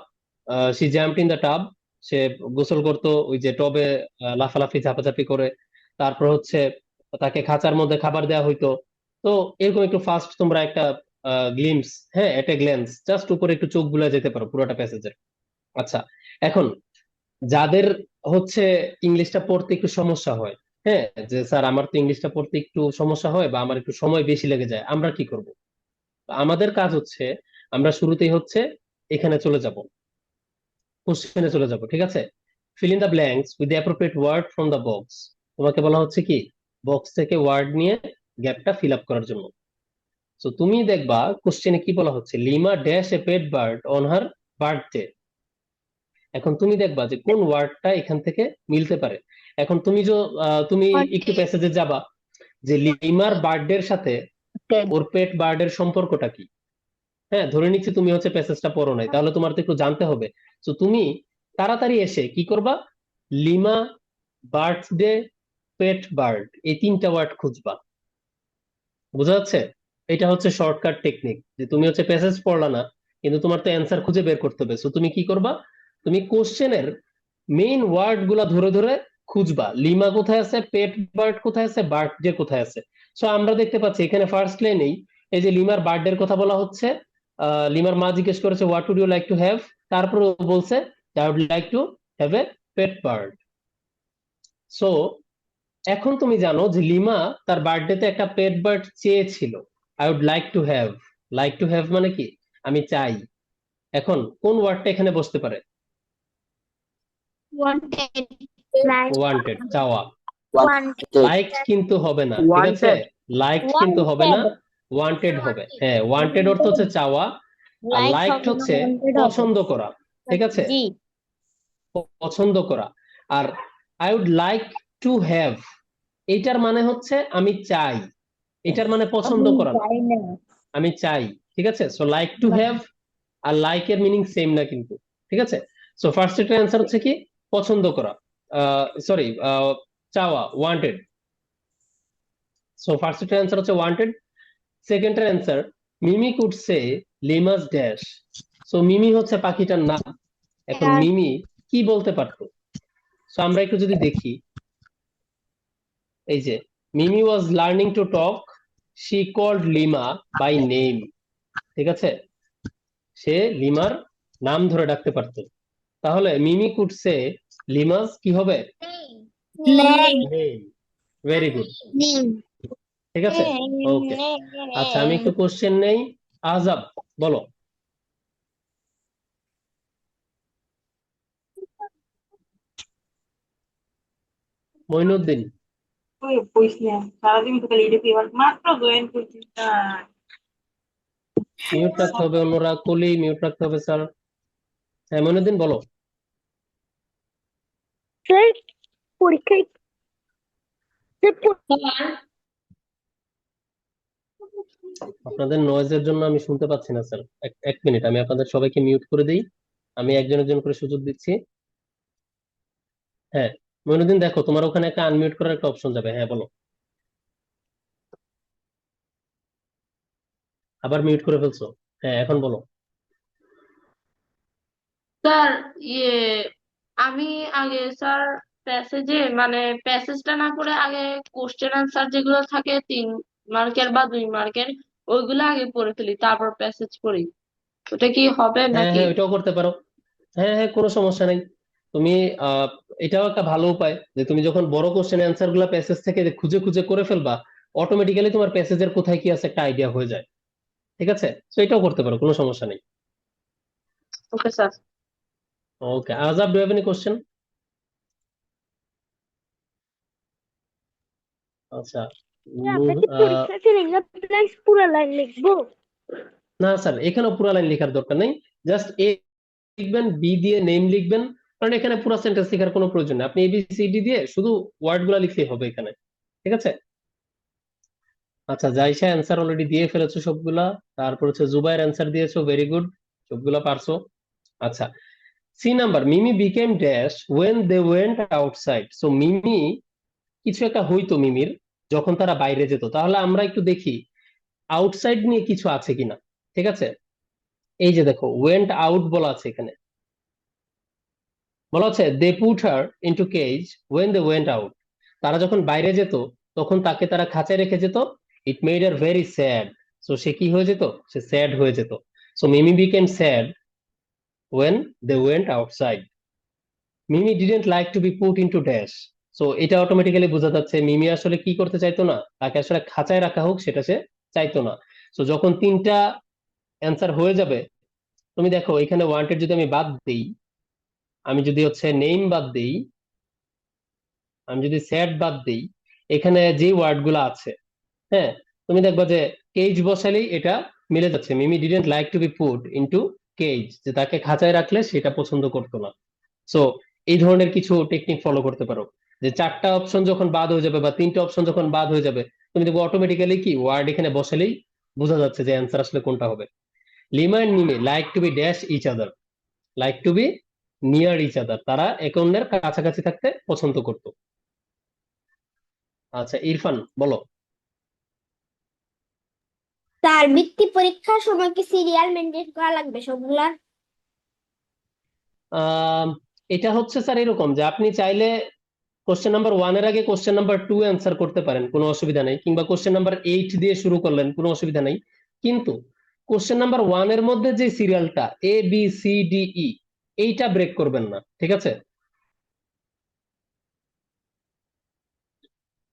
she jumped in the tub, সে গোসল করতো ওই যে টবে, লাফালাফি ঝাপাঝাপি করে। তারপর হচ্ছে তাকে খাঁচার মধ্যে খাবার দেওয়া হইতো। তো এরকম একটু ফাস্ট তোমরা একটা গ্লিমস, হ্যাঁ, এট এ গ্ল্যান্স, জাস্ট উপরে একটু চোখ বুলায় যেতে পারো পুরোটা প্যাসেজের। আচ্ছা, এখন যাদের হচ্ছে ইংলিশটা পড়তে একটু সমস্যা হয়, হ্যাঁ, যে স্যার আমার তো ইংলিশটা পড়তে একটু সমস্যা হয় বা আমার একটু সময় বেশি লেগে যায়, আমরা কি করব? আমাদের কাজ হচ্ছে, আমরা শুরুতেই হচ্ছে এখানে চলে যাব, কোশ্চেনে চলে যাব, ঠিক আছে। Fill in the blanks with the appropriate word from the box. তোমাকে বলা হচ্ছে কি, বক্স থেকে ওয়ার্ড নিয়ে গ্যাপটা ফিল আপ করার জন্য। তো তুমি দেখবা কোশ্চেনে কি বলা হচ্ছে, Lima dash a pet bird on her birthday. এখন তুমি দেখবা যে কোন ওয়ার্ডটা এখান থেকে মিলতে পারে। এখন তুমি একটু প্যাসেজে যাবা যে লিমার বার্থডের সাথে ওর পেট বার্ডের সম্পর্কটা কি। হ্যাঁ, ধরে নিচ্ছি তুমি হচ্ছে প্যাসেজটা পড়ো নাই, তাহলে তোমার তো একটু জানতে হবে। তো তুমি তাড়াতাড়ি এসে কি করবা, লিমা, বার্থডে, পেট বার্ড, এই 3টা ওয়ার্ড খুঁজবা। বোঝা যাচ্ছে? এটা হচ্ছে শর্টকাট টেকনিক, যে তুমি হচ্ছে প্যাসেজ পড়লা না, কিন্তু তোমার তো অ্যান্সার খুঁজে বের করতে হবে। সো তুমি কি করবা, তুমি কোশ্চেনের মেইন ওয়ার্ড গুলা ধরে ধরে খুঁজবা, লিমা কোথায় আছে, পেট বার্ড কোথায় আছে, বার্থডে কোথায় আছে। সো আমরা দেখতে পাচ্ছি এখানে ফার্স্ট লাইনেই এই যে লিমার বার্থডের কথা বলা হচ্ছে। লিমার মা জিজ্ঞেস করেছে what would you like to have, তারপর ও বলছে I would like to have a pet bird. So এখন তুমি জানো যে লিমা তার বার্থডেতে একটা পেট বার্ড চেয়েছিল। I would like to have মানে কি, আমি চাই। এখন কোন ওয়ার্ডটা এখানে বসতে পারে? ওয়ান্টেড। ওয়ান্টেড, চাওয়া। wanted, লাইক কিন্তু হবে না, ঠিক আছে, wanted, লাইক কিন্তু হবে না, ওয়ান্টেড হবে। হ্যাঁ, ওয়ান্টেড অর্থ হচ্ছে চাওয়া, আর লাইক লাইকড হবে না, হচ্ছে wanted হবে। পছন্দ করা। ঠিক আছে, জি পছন্দ করা। আর I would like to have, এইটার মানে হচ্ছে আমি চাই, এটার মানে পছন্দ আমি করা না, চাই না। আমি চাই। ঠিক আছে, সো লাইক টু হ্যাভ আর লাইক এর মিনিং সেম না কিন্তু। ঠিক আছে, সো ফার্স্ট এটার অ্যান্সার হচ্ছে কি পছন্দ করা, সরি চাওয়া, ওয়ান্টেড। সো ফার্স্ট এটার অ্যান্সার হচ্ছে ওয়ান্টেড। সেকেন্ড এর answer, Mimi could say Lima's dash. So Mimi হচ্ছে পাখিটার নাম, এখন আর মিমি কি বলতে পারতো? সো আমরা একটু যদি দেখি, এই যে Mimi was learning to talk, she called Lima by name. ঠিক আছে, সে লিমার নাম ধরে ডাকতে পারতো। তাহলে মিমি কুড সে লিমাস কি হবে? Name name. Very good. Name ঠিক আছে, ওকে। আচ্ছা, আমি একটু কোশ্চেন নেই। আজাব, বলো। মইনুদ্দিন, ওই বইস না সারাদিন তো খালি এটা পেপার মাত্র জয়েন করছি মিউট রাখতে হবে, অন্যরা কলি মিউট রাখতে হবে স্যার। হ্যাঁ মইনুদ্দিন বলো। স্যার পরীক্ষায় আপনাদের নয়েজের জন্য আমি শুনতে পাচ্ছি না স্যার। এক মিনিট, আমি আপনাদের সবাইকে মিউট করে দিই। আমি একজন একজন করে সুযোগ দিচ্ছি। হ্যাঁ মইনুদ্দিন, দেখো তোমার ওখানে একটা আনমিউট করার একটা অপশন যাবে। হ্যাঁ বলো। আবার মিউট করে ফেলছো। হ্যাঁ এখন বলো। স্যার ইয়ে আমি আগে স্যার প্যাসেজে মানে প্যাসেজটা না করে আগে কোশ্চেন আনসার যেগুলো থাকে 3 মার্কের বা 2 মার্কের ওইগুলো আগে পড়ে ফেলি, তারপর প্যাসেজ পড়ি। ওটা কি হবে হ্যাঁ নাকি? হ্যাঁ, ওইটাও করতে পারো। হ্যাঁ হ্যাঁ, কোনো সমস্যা নেই। তুমি এটাও একটা ভালো উপায় যে তুমি যখন বড় কোশ্চেন অ্যান্সার গুলা প্যাসেজ থেকে খুঁজে খুঁজে করে ফেলবা, অটোমেটিক্যালি তোমার প্যাসেজের কোথায় কি আছে একটা আইডিয়া হয়ে যায়। ঠিক আছে, তো এটাও করতে পারো, কোনো সমস্যা নেই। Okay sir. ওকে, আজাব, ডু হ্যাভ এনি কোশ্চেন? আচ্ছা, আমরা কি আহ, পরীক্ষা ফিলিং পুরো লাইন লিখবো? না স্যার, এখানেও পুরো লাইন লেখার দরকার নেই। জাস্ট এ লিখবেন, বি দিয়ে নেম লিখবেন, কারণ এখানে পুরো সেন্টেন্স লেখার কোনো প্রয়োজন নেই। আপনি এবিসিডি দিয়ে শুধু ওয়ার্ড গুলা লিখলেই হবে এখানে। ঠিক আছে। আচ্ছা, জাইশা অ্যান্সার অলরেডি দিয়ে ফেলেছো সবগুলা। তারপর হচ্ছে জুবাইর অ্যান্সার দিয়েছো, ভেরি গুড, সবগুলা পারছো। আচ্ছা, C number, Mimi became dash when they went outside. So Mimi কিছু একটা হইতো মিমির যখন তারা বাইরে যেত। তাহলে আমরা একটু দেখি আউটসাইড নিয়ে কিছু আছে কিনা। ঠিক আছে, এই যে দেখো ওয়েন্ট আউট বলা আছে এখানে, বলা হচ্ছে they put her into cage when they went out. তারা যখন বাইরে যেত তখন তাকে তারা খাঁচায় রেখে যেত। It made her very sad. So সে কি হয়ে যেত? সে স্যাড হয়ে যেত। So Mimi became sad when they went outside. Mimi didn't like to be put into dash. So এটা অটোমেটিক্যালি বোঝা যাচ্ছে মিমি আসলে কি করতে চাইতো না, তাকে আসলে খাঁচায় রাখা হোক সেটা সে চাইতো না। সো যখন তিনটা অ্যান্সার হয়ে যাবে, তুমি দেখো এখানে ওয়ান্টেড যদি আমি বাদ দিই, আমি যদি হচ্ছে নেম বাদ দিই, আমি যদি স্যাড বাদ দিই, এখানে যে ওয়ার্ড গুলো আছে, হ্যাঁ, তুমি দেখবা যে কেজ বসালেই এটা মিলে যাচ্ছে। Mimi didn't like to be put into cage, যে তাকে খাঁচায় রাখলে সেটা পছন্দ করতো না। সো এই ধরনের কিছু টেকনিক ফলো করতে পারো, যে চারটা অপশন যখন বাদ হয়ে যাবে বা তিনটা অপশন যখন বাদ হয়ে যাবে, তুমি দেখবো অটোমেটিক্যালি কি ওয়ার্ড এখানে বসালেই বোঝা যাচ্ছে যে অ্যান্সার আসলে কোনটা হবে। Lima and Mimi like to be dash each other, like to be near each other, তারা একে অন্যের কাছাকাছি থাকতে পছন্দ করতো। আচ্ছা ইরফান, বলো। স্যার বৃত্তি পরীক্ষার সময় কি সিরিয়াল মেনটেন করা লাগবে সবগুলার? আহ এটা হচ্ছে স্যার এরকম যে আপনি চাইলে কোশ্চেন নাম্বার 1 এর আগে কোশ্চেন নাম্বার 2 অ্যান্সার করতে পারেন, কোনো অসুবিধা নেই, কিংবা কোশ্চেন নাম্বার 8 দিয়ে শুরু করলেন, কোনো অসুবিধা নেই। কিন্তু কোশ্চেন নাম্বার 1 এর মধ্যে যে সিরিয়ালটা ABCDE, এইটা ব্রেক করবেন না। ঠিক আছে,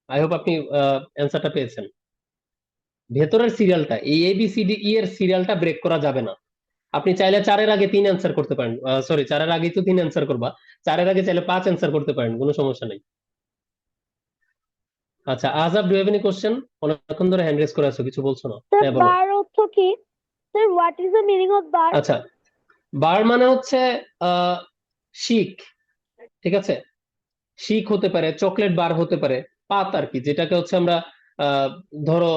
আই হোপ আপনি অ্যান্সারটা পেয়েছেন। ভেতরের সিরিয়ালটা, এই ABCDE এর সিরিয়ালটা ব্রেক করা যাবে না। আপনি চাইলে 4-এর আগে 3 অ্যান্সার করতে পারেন, সরি 4-এর আগেই তো 3 অ্যান্সার করবা, 4-এর আগে চাইলে 5 অ্যান্সার করতে পারেন, কোনো সমস্যা নেই। আচ্ছা, আজাব, ডু হ্যাভ এনি কোশ্চেন? অনেকক্ষণ ধরে হ্যান্ড রেজ করে আছো, কিছু বলছো না। স্যার হ্যাঁ বলো। বার অর্থ কি? Sir what is the meaning of bar? আচ্ছা, বার মানে হচ্ছে শিক, ঠিক আছে? শিক হতে পারে, চকলেট বার হতে পারে, পাত আর কি, যেটাকে হচ্ছে আমরা আহ ধরো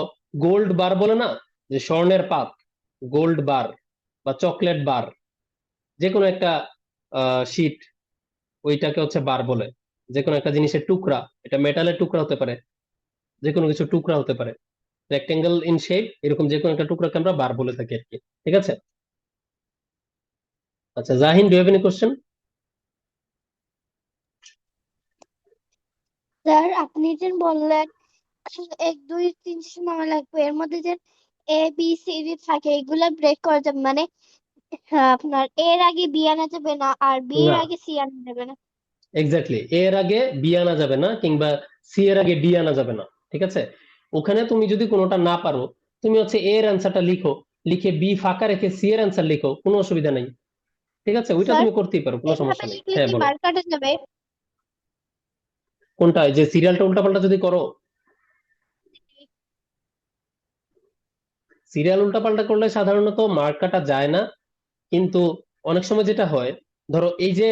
গোল্ড বার বলে না, যে স্বর্ণের পাত, গোল্ড বার বা চকলেট বার, যে কোনো একটা শিট, ওইটাকে হচ্ছে বার বলে। যে কোনো একটা জিনিসের টুকরা, এটা মেটালের টুকরা হতে পারে, যে কোনো কিছু টুকরা হতে পারে, রেক্টেঙ্গেল ইন শেপ, এরকম যে কোনো একটা টুকরাকে আমরা বার বলে থাকি আর কি, ঠিক আছে? আচ্ছা, Jahin, do have any question? Sir আপনি যে বললেন 1 2 3 সময় লাগবে, এর মধ্যে যে ABCD থাকে এগুলা ব্রেক করা যাবে মানে আপনার এর আগে বি আনা যাবে না আর বি এর না, আগে সি আনা যাবে না? এক্স্যাক্টলি, এর আগে বি আনা যাবে না, কিংবা সি এর আগে ডি আনা যাবে না, ঠিক আছে? ওখানে তুমি যদি কোনোটা না পারো, তুমি হচ্ছে এ এর অ্যান্সারটা লিখো, লিখে বি ফাঁকা রেখে সি এর অ্যান্সার লিখো, কোনো অসুবিধা নেই, ঠিক আছে? ওইটা স্যার তুমি করতেই পারো, কোনো এইভাবে সমস্যা নেই। লিখলে হ্যাঁ কি বলো। মার্ক কাটা যাবে? কোনটা, যে সিরিয়ালটা উল্টাপাল্টা যদি করো? সিরিয়াল উল্টাপাল্টা করলে সাধারণত মার্ক কাটা যায় না, কিন্তু অনেক সময় যেটা হয়, ধরো এই যে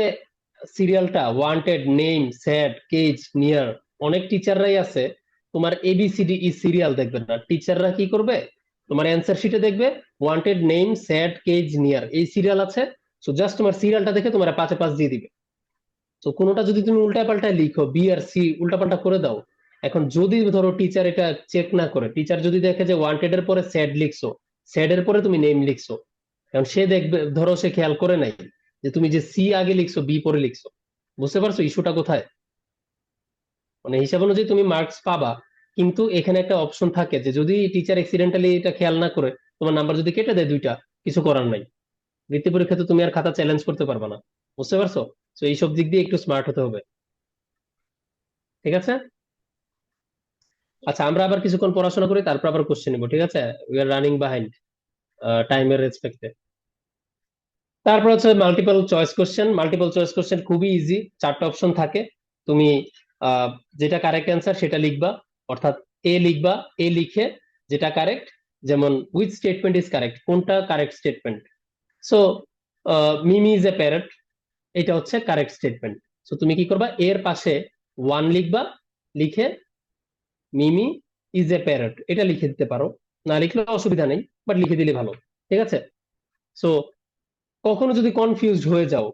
সিরিয়ালটা wanted, name, sad, cage, near, অনেক টিচাররাই আছে তোমার এবিসিডি ই সিরিয়াল দেখবে না, টিচাররা কি করবে, তোমার অ্যান্সার শিটে দেখবে wanted, name, sad, cage, near, এই সিরিয়াল আছে, সো জাস্ট তোমার সিরিয়ালটা দেখে তোমার 5-এ 5 দিয়ে দিবে। তো কোনোটা যদি তুমি উল্টা পাল্টা লিখো, বি আর সি উল্টা পাল্টা করে দাও, এখন যদি ধরো টিচার এটা চেক না করে, টিচার যদি দেখে যে ওয়ান্টেড এর পরে স্যাড লিখছো, স্যাড এর পরে তুমি নেম লিখছো, কারণ সে দেখবে, ধরো সে খেয়াল করে নাই যে তুমি যে সি আগে লিখছো বি পরে লিখছো, বুঝতে পারছো ইস্যুটা কোথায়? মানে হিসাব অনুযায়ী তুমি মার্কস পাবা, কিন্তু এখানে একটা অপশন থাকে যে যদি টিচার অ্যাক্সিডেন্টালি এটা খেয়াল না করে তোমার নাম্বার যদি কেটে দেয় দুইটা, কিছু করার নাই, বৃত্তি পরীক্ষাতে তুমি আর খাতা চ্যালেঞ্জ করতে পারবে না, বুঝতে পারছো? তো এইসব দিক দিয়ে একটু স্মার্ট হতে হবে, ঠিক আছে? আচ্ছা, আমরা আবার কিছুক্ষণ পড়াশোনা করি, তারপর আবার কোশ্চেন নিবো, ঠিক আছে? উই আর রানিং বিহাইন্ড টাইমের রেসপেক্টে। তারপর হচ্ছে multiple choice question. Multiple choice question খুবই ইজি, 4টা অপশন থাকে, তুমি আহ, যেটা কারেক্ট অ্যান্সার সেটা লিখবা, অর্থাৎ এ লিখবা, এ লিখে যেটা কারেক্ট, যেমন উইচ স্টেটমেন্ট ইজ কারেক্ট, কোনটা correct statement. So Mimi is a parrot, এটা হচ্ছে কারেক্ট স্টেটমেন্ট। সো তুমি কি করবা, এর পাশে ওয়ান লিখবা, লিখে মিমি ইজ এ প্যারট এটা লিখে দিতে পারো, না লিখলে অসুবিধা নেই, বাট লিখে দিলে ভালো, ঠিক আছে? সো কখনো যদি কনফিউজড হয়ে যাও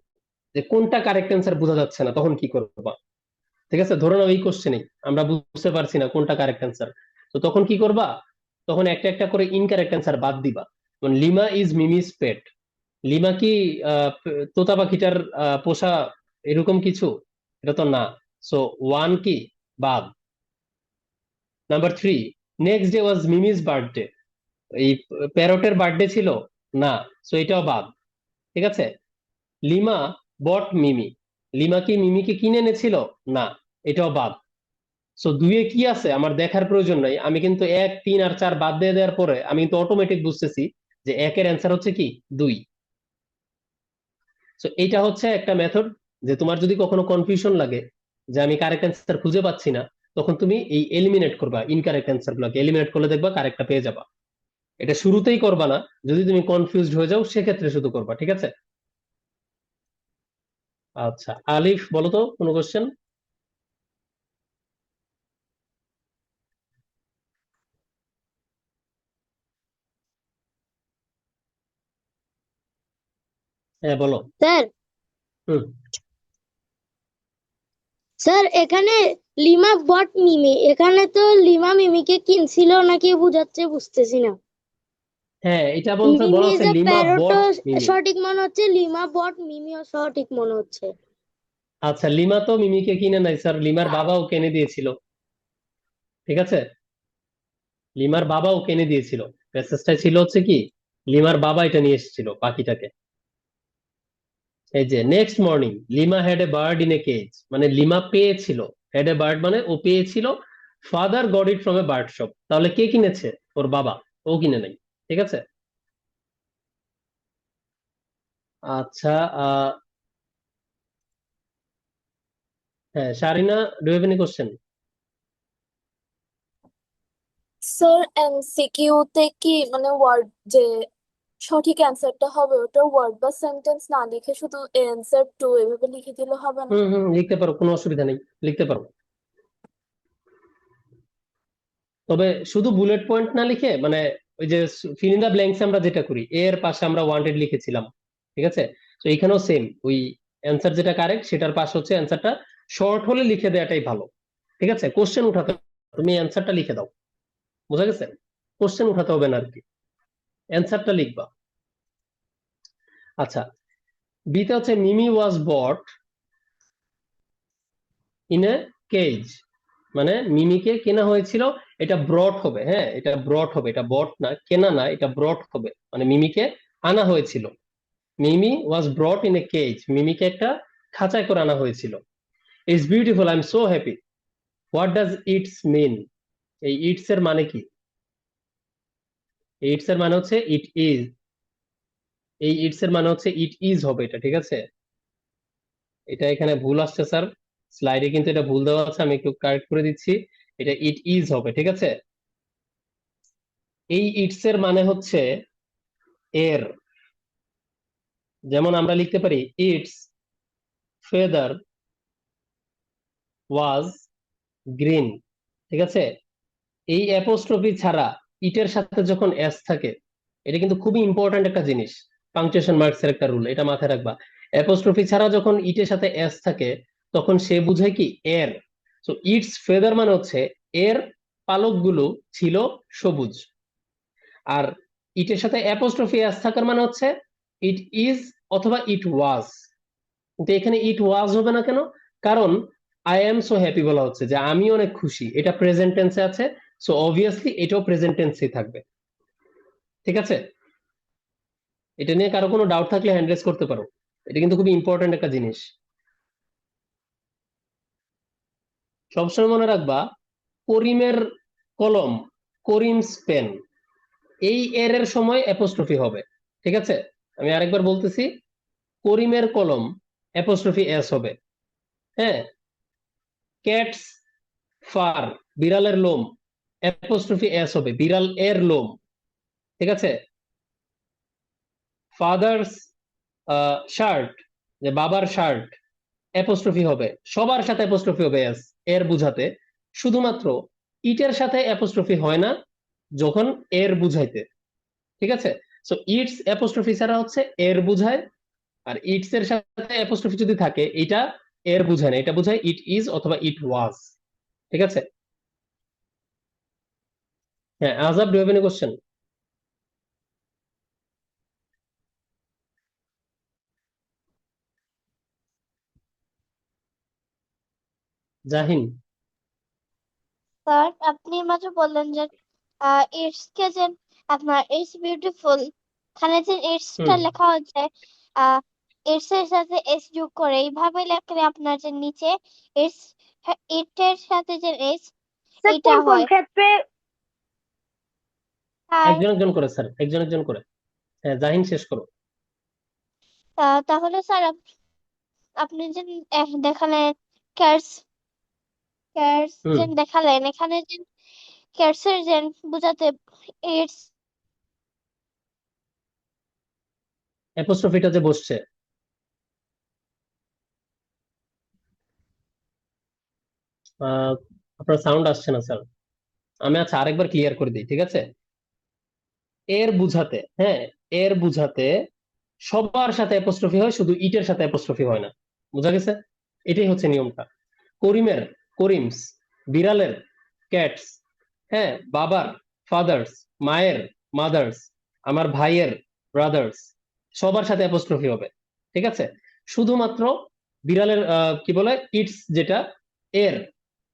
যে কোনটা কারেক্ট অ্যান্সার বোঝা যাচ্ছে না, তখন কি করবা? ঠিক আছে, ধরে নাও এই কোশ্চেনে আমরা বুঝতে পারছি না কোনটা কারেক্ট অ্যান্সার, তো তখন কি করবা, তখন একটা একটা করে ইনকারেক্ট অ্যান্সার বাদ দিবা। যেমন লিমা ইজ মিমিস পেট, লিমা কি আহ, তোতা পাখিটার পোষা, এরকম কিছু? এটা তো না। সো ওয়ান কি, বাদ। নাম্বার 3, নেক্সট ডে ওয়াজ মিমিস বার্থডে, এই প্যারটের বার্থডে ছিল, না, সো এটাও বাদ, ঠিক আছে? লিমা বট মিমি, লিমা কি মিমিকে কিনে এনেছিল, না, এটাও বাদ। সো দুইয়ে কি আছে আমার দেখার প্রয়োজন নাই, আমি কিন্তু 1 3 আর 4 বাদ দিয়ে দেওয়ার পরে আমি কিন্তু অটোমেটিক বুঝতেছি যে একের অ্যান্সার হচ্ছে কি 2। সো এইটা হচ্ছে একটা মেথড, যে তোমার যদি কখনো কনফিউশন লাগে যে আমি কারেক্ট অ্যান্সার খুঁজে পাচ্ছি না, তখন তুমি এই এলিমিনেট করবা, ইনকারেক্ট অ্যান্সার গুলোকে এলিমিনেট করলে দেখবা কারেক্টটা পেয়ে যাবা। এটা শুরুতেই করবা না, যদি তুমি কনফিউজড হয়ে যাও সেক্ষেত্রে শুধু করবা, ঠিক আছে? আচ্ছা, আলিফ বলো তো কোনো কোশ্চেন? হ্যাঁ বলো। স্যার হুম। স্যার এখানে লিমা বট মিমি, এখানে তো লিমা মিমিকে কিনছিল নাকি বুঝাচ্ছে, বুঝতেছি না। হ্যাঁ, এটা বলতে মিমি বলা ইজ আছে এ লিমা বট প্যারটও মিমি। সঠিক মনে হচ্ছে, লিমা বট মিমিও সঠিক মনে হচ্ছে। আচ্ছা, লিমা তো মিমিকে কিনে নাই স্যার, লিমার বাবাও কিনে দিয়েছিল, ঠিক আছে? লিমার বাবাও কিনে দিয়েছিল, মেসেজটাই ছিল হচ্ছে কি, লিমার বাবা এটা নিয়ে এসেছিল পাখিটাকে। এই যে next morning lima had a bird in a cage, মানে লিমা পেয়েছিল, হ্যাড এ বার্ড মানে ও পেয়েছিল, father got it from a bird shop, তাহলে কে কিনেছে, ওর বাবা, ও কিনে নাই, ঠিক আছে? আচ্ছা, আহ হ্যাঁ, Sharina, do have any question? Sir MCQ তে কি মানে ওয়ার্ড যে সঠিক অ্যান্সারটা হবে ওটা ওয়ার্ড বা সেন্টেন্স না লিখে শুধু অ্যান্সার টু এভাবে লিখে দিলে হবে না? লিখতে পারো, কোনো অসুবিধা নেই, লিখতে পারো। তবে শুধু বুলেট পয়েন্ট না লিখে মানে ওই যে ফিল ইন দা ব্ল্যাঙ্কস আমরা যেটা করি এর পাশে আমরা ওয়ান্টেড লিখেছিলাম, ঠিক আছে? তো এখানেও সেম, ওই অ্যান্সার যেটা কারেক্ট সেটার পাশে হচ্ছে অ্যান্সারটা শর্ট হলে লিখে দেওয়াটাই ভালো, ঠিক আছে? কোশ্চেন উঠাতে তুমি অ্যান্সারটা লিখে দাও, বুঝা গেছে? কোশ্চেন উঠাতে হবে না আর কি, অ্যান্সারটা লিখবা। আচ্ছা, বিতে হচ্ছে মিমি ওয়াজ বট ইন এ কেজ, মানে মিমিকে কেনা হয়েছিল, এটা ব্রট হবে, হ্যাঁ এটা ব্রট হবে, এটা বট না, কেনা না, এটা ব্রট হবে, মানে মিমিকে আনা হয়েছিল। মিমি ওয়াজ ব্রট ইন এ কেজ, মিমিকে একটা খাঁচায় করে আনা হয়েছিল। It's beautiful, I am so happy. What does it's mean? এই ইটস এর মানে কি? ইটস এর মানে হচ্ছে ইট ইজ, এই ইটস এর মানে হচ্ছে ইট ইজ হবে এটা, ঠিক আছে? এটা এখানে ভুল আসছে স্যার, স্লাইডে কিন্তু এটা ভুল দেওয়া আছে, আমি একটু কারেক্ট করে দিচ্ছি, এটা ইট ইজ হবে, ঠিক আছে? এই ইটস এর মানে হচ্ছে এর, যেমন আমরা লিখতে পারি ইটস ফেদার ওয়াজ গ্রিন, ঠিক আছে? এই অ্যাপোস্ট্রফি ছাড়া ইটের সাথে যখন এস থাকে, এটা কিন্তু খুবই ইম্পর্ট্যান্ট একটা জিনিস, পাংচুয়েশন মার্কস এর একটা রুল, এটা মাথায় রাখবা। অ্যাপোস্ট্রফি ছাড়া যখন ইটের সাথে এস থাকে তখন সে বুঝায় কি এর। সো ইটস ফেদার মানে হচ্ছে এর পালকগুলো ছিল সবুজ। আর ইটের সাথে অ্যাপোস্ট্রফি এস থাকার মানে হচ্ছে ইট ইজ অথবা ইট ওয়াজ। কিন্তু এখানে ইট ওয়াজ হবে না কেন? কারণ আই এম সো হ্যাপি বলা হচ্ছে, যে আমি অনেক খুশি, এটা প্রেজেন্ট টেন্সে আছে, সো অবভিয়াসলি এটাও প্রেজেন্ট টেন্সেই থাকবে, ঠিক আছে? এটা নিয়ে কারো কোনো ডাউট থাকলে হ্যান্ড রেজ করতে পারো, এটা কিন্তু খুবই ইম্পর্টেন্ট একটা জিনিস। সবসময় মনে রাখবা করিমের কলম, করিমস পেন, এই এর সময় অ্যাপোস্ট্রফি হবে, ঠিক আছে? আমি আরেকবার বলতেছি, করিমের কলম অ্যাপোস্ট্রফি এস হবে, হ্যাঁ। ক্যাটস ফার, বিড়ালের লোম, অ্যাপোস্ট্রফি এস হবে, বিড়াল এর লোম, ঠিক আছে? ফাদার্স শার্ট, যে বাবার শার্ট, অ্যাপোস্ট্রফি হবে, সবার সাথে অ্যাপোস্ট্রফি হবে এস এর বুঝাতে। শুধুমাত্র ইটের সাথে অ্যাপোস্ট্রফি হয় না যখন এর বুঝাইতে, ঠিক আছে? সো ইটস অ্যাপোস্ট্রফি ছাড়া হচ্ছে এর বুঝায়, আর ইটস এর সাথে অ্যাপোস্ট্রফি যদি থাকে এটা এর বুঝায় না, এটা বুঝায় ইট ইজ অথবা ইট ওয়াজ, ঠিক আছে? হ্যাঁ, আজাব, do have any question? Jahin? Sir আপনি মাত্র বললেন যে ইটস কে যে আপনার ইটস বিউটিফুল, এখানে যে ইটসটা হুম, লেখা হচ্ছে ইটস এর সাথে এস যোগ করে এইভাবে লেখলে আপনার যে নিচে ইটস, ইটের সাথে যে এস স্যার এটা কোন কোন হয়। ক্ষেত্রে? আর একজন একজন করে স্যার, একজন একজন করে। হ্যাঁ, জাহিন শেষ করো। তাহলে স্যার আপনি যে দেখালেন ক্যাটস, ক্যাটস হুম, যে দেখালেন এখানে যে ক্যাটস এর যে বুঝাতে ইটস, অ্যাপোস্ট্রফিটা যে বসছে, আহ, আপনার সাউন্ড আসছে না স্যার, আমি আচ্ছা আরেকবার ক্লিয়ার করে দিই, ঠিক আছে? এর বুঝাতে, হ্যাঁ, এর বুঝাতে সবার সাথে অ্যাপোস্ট্রফি হয়, শুধু ইটের সাথে অ্যাপোস্ট্রফি হয় না, বুঝা গেছে? এটাই হচ্ছে নিয়মটা। করিমের করিমস, বিড়ালের ক্যাটস, হ্যাঁ, বাবার ফাদার্স, মায়ের মাদার্স, আমার ভাইয়ের ব্রাদার্স, সবার সাথে অ্যাপোস্ট্রফি হবে, ঠিক আছে? শুধুমাত্র বিড়ালের কি বলে ইটস যেটা এর,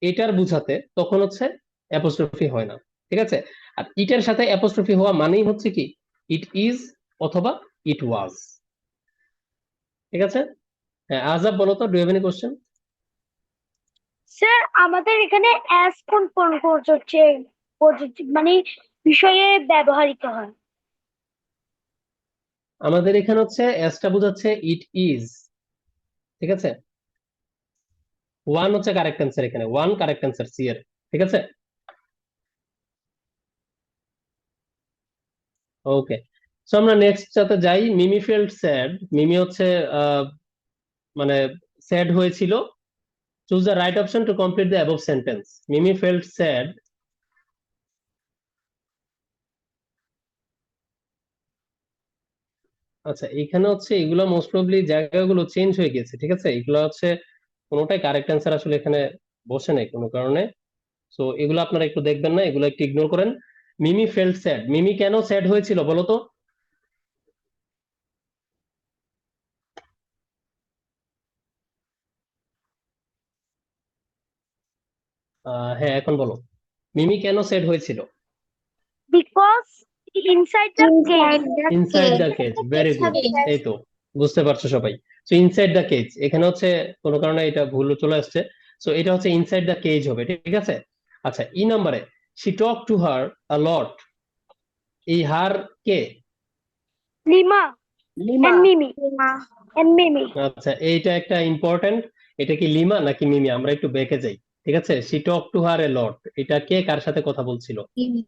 এটার বুঝাতে তখন হচ্ছে অ্যাপোস্ট্রফি হয় না, ঠিক আছে? আর ইটের সাথে অ্যাপোস্ট্রফি হওয়া মানেই হচ্ছে কি ইট ইজ অথবা ইট ওয়াজ, ঠিক আছে? হ্যাঁ, আজাব বলো তো, do have any question? Sir আমাদের এখানে অ্যাস কোন কোন হচ্ছে মানে বিষয়ে ব্যবহৃত হয়? আমাদের এখানে হচ্ছে এসটা বোঝাচ্ছে ইট ইজ, ঠিক আছে? ওয়ান হচ্ছে কারেক্ট অ্যান্সার, এখানে ওয়ান কারেক্ট অ্যান্সার সি এর, ঠিক আছে? ওকে, সো আমরা নেক্সট টাতে যাই। মিমি ফেল্ট স্যাড। মিমি হচ্ছে মানে স্যাড হয়েছিল। Choose the right option to complete the above sentence. Mimi felt sad. আচ্ছা, এখানে হচ্ছে এগুলো মোস্ট প্রবাবলি জায়গাগুলো চেঞ্জ হয়ে গেছে, ঠিক আছে? এগুলো হচ্ছে কোনোটাই কারেক্ট অ্যান্সার আসলে এখানে বসে নাই কোনো কারণে। সো এগুলো আপনারা একটু দেখবেন না, এগুলো একটু ইগনোর করেন। মিমি ফেল্ট স্যাড, মিমি কেন স্যাড হয়েছিল বলো তো? হ্যাঁ, এখন বলো, মিমি কেন স্যাড হয়েছিল? Because inside the cage. Inside the cage, very good. এই তো, বুঝতে পারছো সবাই। সো ইনসাইড দ্য কেজ, এখানে হচ্ছে কোনো কারণে এটা ভুল চলে আসছে। সো এটা হচ্ছে ইনসাইড দ্য কেজ হবে, ঠিক আছে? আচ্ছা, ই নাম্বারে শি টক টু হার আ লট। এই হার কে? লিমা এন্ড মিমি আচ্ছা, এইটা একটা ইম্পর্টেন্ট। এটা কি লিমা নাকি মিমি? আমরা একটু বেঁকে যাই, ঠিক আছে? শি টক টু হার এ লট, এটা কে কার সাথে কথা বলছিল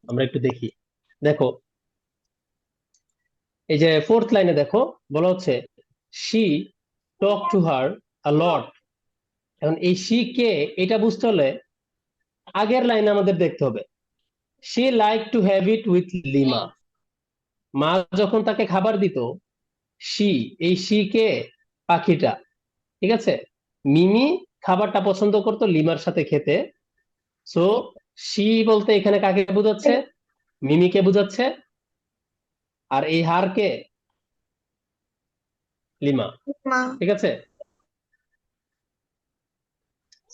আমরা একটু দেখি। দেখো, এই যে ফোর্থ লাইনে দেখো, বলা হচ্ছে শি টক টু হার আ লট। এখন এই শি কে, এটা বুঝতে হলে আগের লাইন আমাদের দেখতে হবে। She like to have it with lima. মা যখন তাকে খাবার দিত, শি, এই শি কে? পাখিটা, ঠিক আছে? মিমি খাবারটা পছন্দ করতো লিমার সাথে খেতে। সো শি বলতে এখানে কাকে বোঝাচ্ছে? মিমিকে বোঝাচ্ছে। আর এই হার কে? লিমা, ঠিক আছে?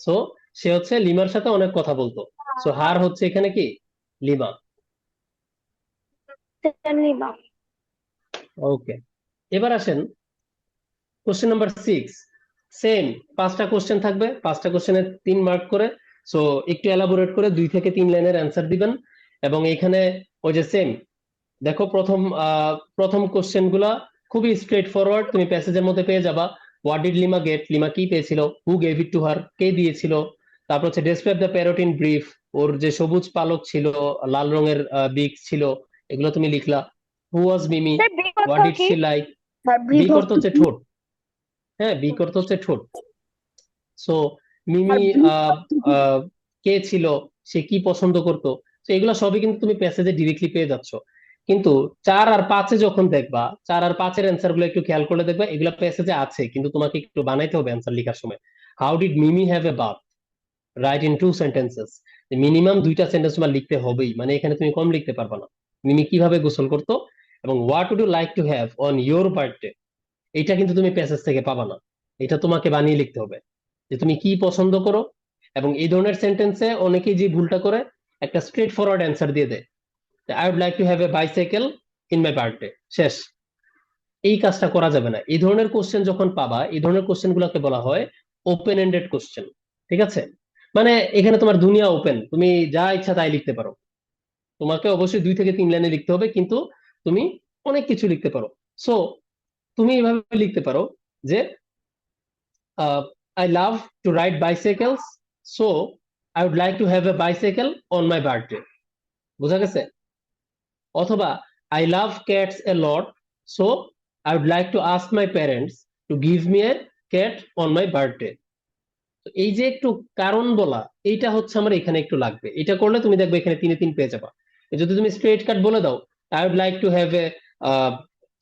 সো সে হচ্ছে লিমার সাথে অনেক কথা বলতো। সো হার হচ্ছে এখানে কি? লিমা। লিমা। ওকে, এবার আসেন কোশ্চেন নাম্বার 6। সেম 5টা কোশ্চেন থাকবে, 5টা কোশ্চেনের 3 মার্ক করে। সো একটু এলাবোরেট করে 2 থেকে 3 লাইনের অ্যান্সার দিবেন। এবং এখানে ওই যে সেম, দেখো প্রথম কোশ্চেন গুলা খুবই স্ট্রেট ফরওয়ার্ড, তুমি প্যাসেজের মধ্যে পেয়ে যাবা। What did Lima get, Lima কি পেয়েছিল? Who gave it to her, কে দিয়েছিল? তারপর হচ্ছে describe the parrot in brief, ওর যে সবুজ পালক ছিল, লাল রঙের বিক ছিল, এগুলো তুমি লিখলা। হু ওয়াজ মিমি, হোয়াট ডিড শি লাইক। বিক অর্থ হচ্ছে ঠোঁট। হ্যাঁ, বিক অর্থ হচ্ছে ঠোঁট। সো মিমি কে ছিল, সে কি পছন্দ করতো, তো এগুলো সবই কিন্তু তুমি প্যাসেজে ডিরেক্টলি পেয়ে যাচ্ছ। কিন্তু 4 আর 5-এ যখন দেখবা, 4 আর 5-এর অ্যান্সার গুলো একটু খেয়াল করলে দেখবা এগুলো প্যাসেজে আছে, কিন্তু তোমাকে একটু বানাইতে হবে অ্যান্সার লেখার সময়। How did Mimi have a bath, write in 2 sentences. Minimum 2টা সেন্টেন্স তোমার লিখতে হবেই, মানে এখানে তুমি কম লিখতে পারবা না। মিমি কিভাবে গোসল করতো, এবং what would you like to have on your birthday, এটা কিন্তু তুমি প্যাসেজ থেকে পাবা না। এটা তোমাকে বানিয়ে লিখতে হবে যে তুমি কি পছন্দ করো। এবং এই ধরনের সেন্টেন্সে অনেকেই যে ভুলটা করে, একটা স্ট্রেট ফরওয়ার্ড অ্যান্সার দিয়ে দেয়, I would like to have a bicycle in my birthday, শেষ। এই কাজটা করা যাবে না। এই ধরনের কোশ্চেন যখন পাবা, এই ধরনের কোশ্চেন গুলোকে বলা হয় ওপেন এন্ডেড কোশ্চেন, ঠিক আছে? মানে এখানে তোমার দুনিয়া ওপেন, তুমি যা ইচ্ছা তাই লিখতে পারো। তোমাকে অবশ্যই 2 থেকে 3 লাইনে লিখতে হবে, কিন্তু তুমি অনেক কিছু লিখতে পারো। সো তুমি এইভাবে লিখতে পারো যে I love to ride bicycles, so I would like to have a bicycle on my birthday. বোঝা গেছে? অথবা I love cats a lot, so I would like to ask my parents to give me a cat on my birthday. তো এই যে একটু কারণ বলা, এইটা হচ্ছে আমার এখানে একটু লাগবে। এটা করলে তুমি দেখবে এখানে 3-এ 3 পেয়ে যাবা। যদি তুমি স্ট্রেট কাট বলে দাও, I would like to have a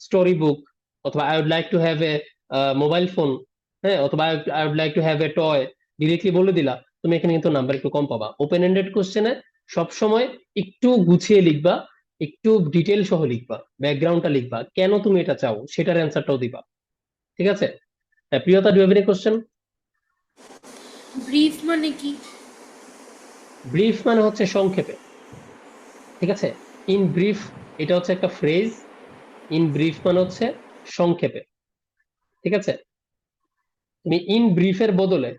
story book, অথবা I would like to have a mobile phone, হ্যাঁ, অথবা I would like to have a toy, directly বলে দিলা, তুমি এখানে কিন্তু নাম্বার একটু কম পাবা। ওপেন এন্ডেড কোশ্চেনে সবসময় একটু গুছিয়ে লিখবা, একটু ডিটেল সহ লিখবা, ব্যাকগ্রাউন্ডটা লিখবা, কেন তুমি এটা চাও সেটার অ্যান্সারটাও দিবা, ঠিক আছে? Priyota, do you have any question? Brief মানে কি? ব্রিফ মানে হচ্ছে সংক্ষেপে, ঠিক আছে? ইন ব্রিফ, এটা হচ্ছে একটা ফ্রেজ। ইন ব্রিফ মানে হচ্ছে সংক্ষেপে, ঠিক আছে? তুমি ইন ব্রিফের বদলে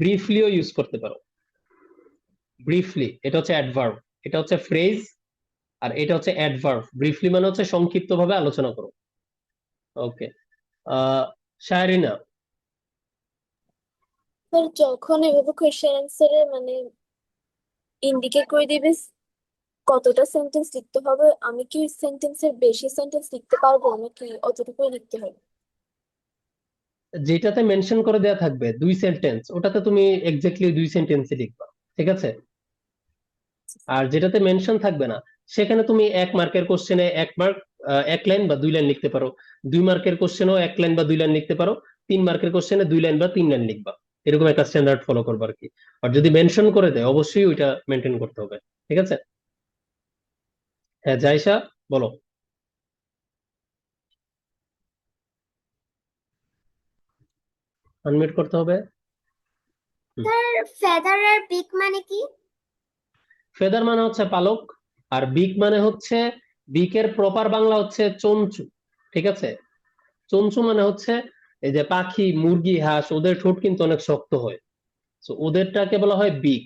ব্রিফলিও ইউজ করতে পারো। ব্রিফলি, এটা হচ্ছে অ্যাডভার্ব, এটা হচ্ছে ফ্রেজ, আর এটা হচ্ছে অ্যাডভার্ব। ব্রিফলি মানে হচ্ছে সংক্ষিপ্তভাবে আলোচনা করো। ওকে, শায়রিনা। স্যার যখন এভাবে কোয়েশ্চেন অ্যান্সারে মানে ইন্ডিকেট করে দিবে কতটা সেন্টেন্স লিখতে হবে? আমি কি সেন্টেন্সের বেশি সেন্টেন্স লিখতে পারবো নাকি অতটুকুই লিখতে হবে? যেটাতে মেনশন করে দেয়া থাকবে 2 সেন্টেন্স, ওটাতে তুমি এক্স্যাক্টলি 2 সেন্টেন্সই লিখবা, ঠিক আছে? আর যেটাতে মেনশন থাকবে না সেখানে তুমি 1 মার্কের কোশ্চেনে 1 মার্ক 1 লাইন বা 2 লাইন লিখতে পারো, 2 মার্কের কোশ্চেনেও 1 লাইন বা 2 লাইন লিখতে পারো, 3 মার্কের কোশ্চেনে 2 লাইন বা 3 লাইন লিখবা। এরকম একটা স্ট্যান্ডার্ড ফলো করবো আর কি। আর যদি মেনশন করে দেয় অবশ্যই ওইটা মেনটেন করতে হবে, ঠিক আছে? হ্যাঁ জায়সা, বলো। আনমিউট করতে হবে। ফেদার আর পিক মানে কি? ফেদার মানে হচ্ছে পালক, আর বিক মানে হচ্ছে, বিকের প্রপার বাংলা হচ্ছে চঞ্চু, ঠিক আছে? চঞ্চু মানে হচ্ছে এই যে পাখি, মুরগি, হাঁস, ওদের ঠোঁট কিন্তু অনেক শক্ত হয়, তো ওদেরটাকে বলা হয় বিক।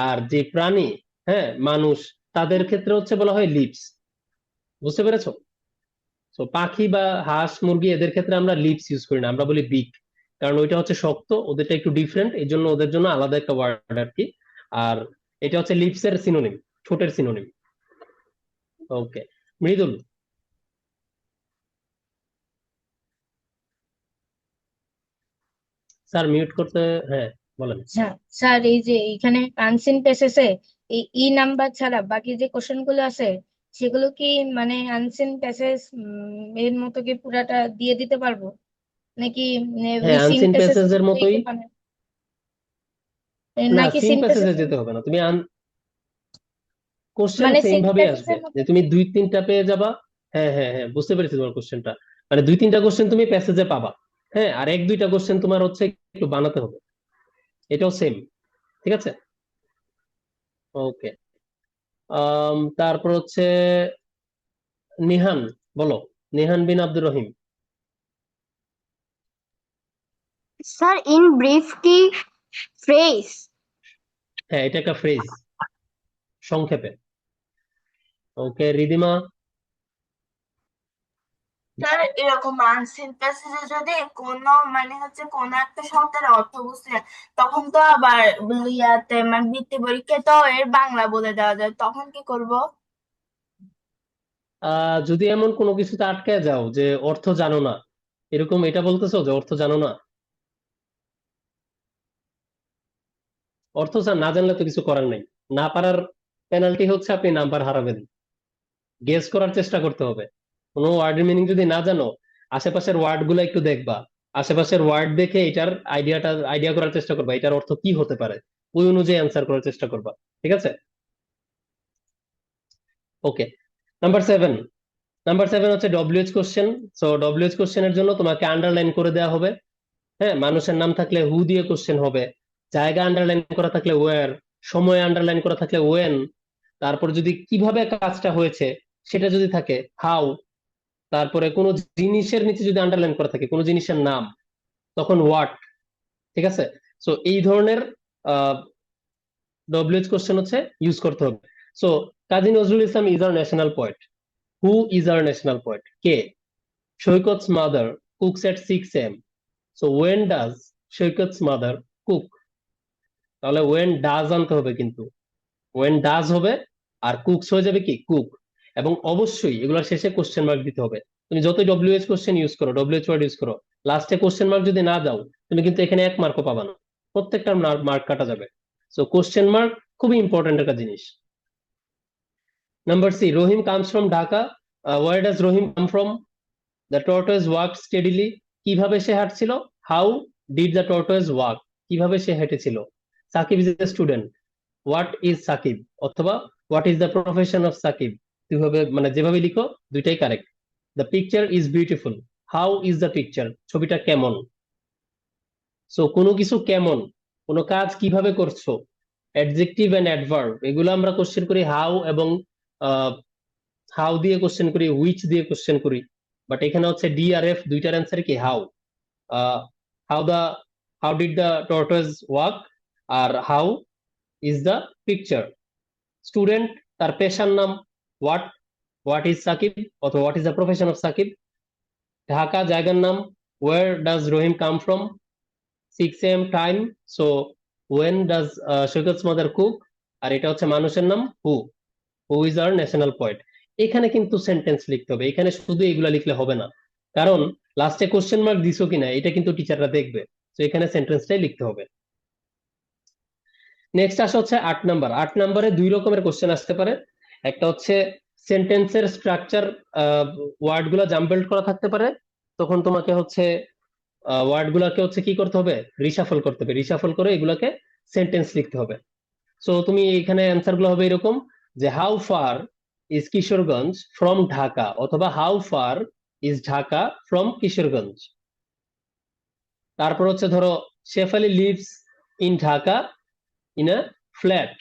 আর যে প্রাণী, হ্যাঁ মানুষ, তাদের ক্ষেত্রে হচ্ছে বলা হয় লিপস। বুঝতে পেরেছো? তো পাখি বা হাঁস মুরগি এদের ক্ষেত্রে আমরা লিপস ইউজ করি না, আমরা বলি বিক, কারণ ওইটা হচ্ছে শক্ত, ওদেরটা একটু ডিফারেন্ট, এই জন্য ওদের জন্য আলাদা একটা ওয়ার্ড আর কি। আর এটা হচ্ছে লিপস এর সিনোনিম, ঠোঁটের সিনোনিম। ওকে, মৃদুল। স্যার মিউট করতে, হ্যাঁ বলেন। আচ্ছা স্যার, এই যে এখানে আনসিন প্যাসেজে এই নাম্বার ছাড়া বাকি যে কোশ্চেন গুলো আছে সেগুলো কি মানে আনসিন প্যাসেজ এর মতো কি পুরাটা দিয়ে দিতে পারবো নাকি ওই হ্যাঁ, সিন আনসিন প্যাসেজ প্যাসেজের মতোই। না, নাকি সিন সিন প্যাসেজে প্যাসেজ যেতে হবে না, তুমি কোশ্চেন মানে সেম সিন ভাবে আসবে, প্যাসেজের মতো? যে তুমি 2-3টা পেয়ে যাবা। হ্যাঁ হ্যাঁ হ্যাঁ, বুঝতে পেরেছি তোমার কোশ্চেনটা। মানে 2-3টা কোশ্চেন তুমি প্যাসেজে পাবা, হ্যাঁ, আর 1-2টা কোশ্চেন তোমার হচ্ছে একটু বানাতে হবে, এটাও সেম, ঠিক আছে? ওকে, তারপর হচ্ছে নিহান, বলো। নিহান বিন Abdur Rahim. Sir in brief কি ফ্রেজ? হ্যাঁ, এটা একটা ফ্রেজ, সংক্ষেপে। ওকে, রিদিমা। স্যার এরকম আনসিন প্যাসেজে যদি কোনো মানে হচ্ছে কোনো একটা শব্দের অর্থ বুঝলে তখন তো আবার ইয়াতে মানে বৃত্তি পরীক্ষায় তো এর বাংলা বলে দেওয়া যায়, তখন কি করব? যদি এমন কোনো কিছুতে আটকে যাও যে অর্থ জানো না, এরকম এটা বলতেছো যে অর্থ জানো না, অর্থ না জানলে তো কিছু করার নেই। না পারার পেনাল্টি হচ্ছে আপনি নাম্বার হারাবেন। গেস করার চেষ্টা করতে হবে। কোনো ওয়ার্ডের মিনিং যদি না জানো, আশেপাশের ওয়ার্ড গুলো একটু দেখবা, আশেপাশের ওয়ার্ড দেখে এটার আইডিয়া করার চেষ্টা করবা, এটার অর্থ কি হতে পারে, ওই অনুযায়ী অ্যান্সার করার চেষ্টা করবা, ঠিক আছে? ওকে, নাম্বার 7। নাম্বার 7 হচ্ছে ডব্লিউএইচ কোশ্চেন। সো ডব্লিউএইচ কোশ্চেনের জন্য তোমাকে আন্ডারলাইন করে দেওয়া হবে। হ্যাঁ, মানুষের নাম থাকলে হু দিয়ে কোশ্চেন হবে, জায়গা আন্ডারলাইন করা থাকলে ওয়্যার, সময় আন্ডারলাইন করা থাকলে ওয়েন, তারপর যদি কিভাবে কাজটা হয়েছে সেটা যদি থাকে হাউ, তারপরে কোনো জিনিসের নিচে যদি আন্ডারলাইন করা থাকে কোনো জিনিসের নাম, তখন হোয়াট, ঠিক আছে? সো এই ধরনের ডব্লিউএইচ কোশ্চেন হচ্ছে ইউজ করতে হবে। So Kazi Nazrul Islam is our national poet. Who is our national poet? কে? Saikat's mother cooks at 6 a.m. So when does Saikat's mother cook? তাহলে when does আনতে হবে, কিন্তু when does হবে আর cooks হয়ে যাবে কি কুক। এবং অবশ্যই এগুলোর শেষে কোশ্চেন মার্ক দিতে হবে। তুমি যতই ডব্লিউএইচ কোশ্চেন ইউজ করো, ডব্লিউএইচ ওয়ার্ড ইউজ করো, লাস্টে কোশ্চেন মার্ক যদি না দাও তুমি কিন্তু এখানে 1 মার্কও পাবা না, প্রত্যেকটা মার্ক কাটা যাবে। সো কোশ্চেন মার্ক খুবই ইম্পর্টেন্ট একটা জিনিস। Number C, Rahim comes from Dhaka. Where does Rahim come from? The tortoise walked steadily. কিভাবে সে হাঁটছিল? How did the tortoise walk? কিভাবে সে হেঁটেছিল? Sakib is a student. What is Sakib? অথবা what is the profession of Sakib? কিভাবে, মানে যেভাবে লিখো দুইটাই correct. The picture is beautiful. How is the picture? ছবিটা কেমন? সো কোনো কিছু কেমন, কোনো কাজ কিভাবে করছো, অ্যাডজেক্টিভ এন্ড অ্যাডভার্ব, এগুলো আমরা কোশ্চেন করি হাউ এবং হাউ দিয়ে কোশ্চেন করি, হুইচ দিয়ে কোশ্চেন করি। বাট এখানে হচ্ছে ডি আর এফ দুইটার অ্যান্সার কি how. How the, how did the tortoise walk, আর how is the picture. Student, তার পেশার নাম হোয়াট, হোয়াট ইজ সাকিব অথবা what is the profession of Sakib. Dhaka জায়গার নাম, where does Rahim come from? 6 a.m. Time. So when does Saikat's mother cook? আর এটা হচ্ছে মানুষের নাম who, who is our national poet. এখানে কিন্তু সেন্টেন্স লিখতে হবে, এখানে শুধু এগুলা লিখলে হবে না, কারণ লাস্টে কোশ্চেন মার্ক দিছো কিনা এটা কিন্তু টিচাররা দেখবে। তো এখানে সেন্টেন্সটাই লিখতে হবে। নেক্সট আসা হচ্ছে 8 নাম্বার। 8 নাম্বারে দুই রকমের কোশ্চেন আসতে পারে। একটা হচ্ছে সেন্টেন্সের স্ট্রাকচার, ওয়ার্ড গুলা জাম্বলড করা থাকতে পারে, তখন তোমাকে হচ্ছে ওয়ার্ড গুলাকে হচ্ছে কি করতে হবে, রিশাফল করতে হবে, রিশাফল করে এগুলাকে সেন্টেন্স লিখতে হবে। সো তুমি এখানে অ্যান্সার গুলো হবে এরকম যে how far is Kishoreganj from Dhaka, অথবা how far is Dhaka from Kishoreganj. তারপর হচ্ছে ধরো Shefali lives in Dhaka in a flat,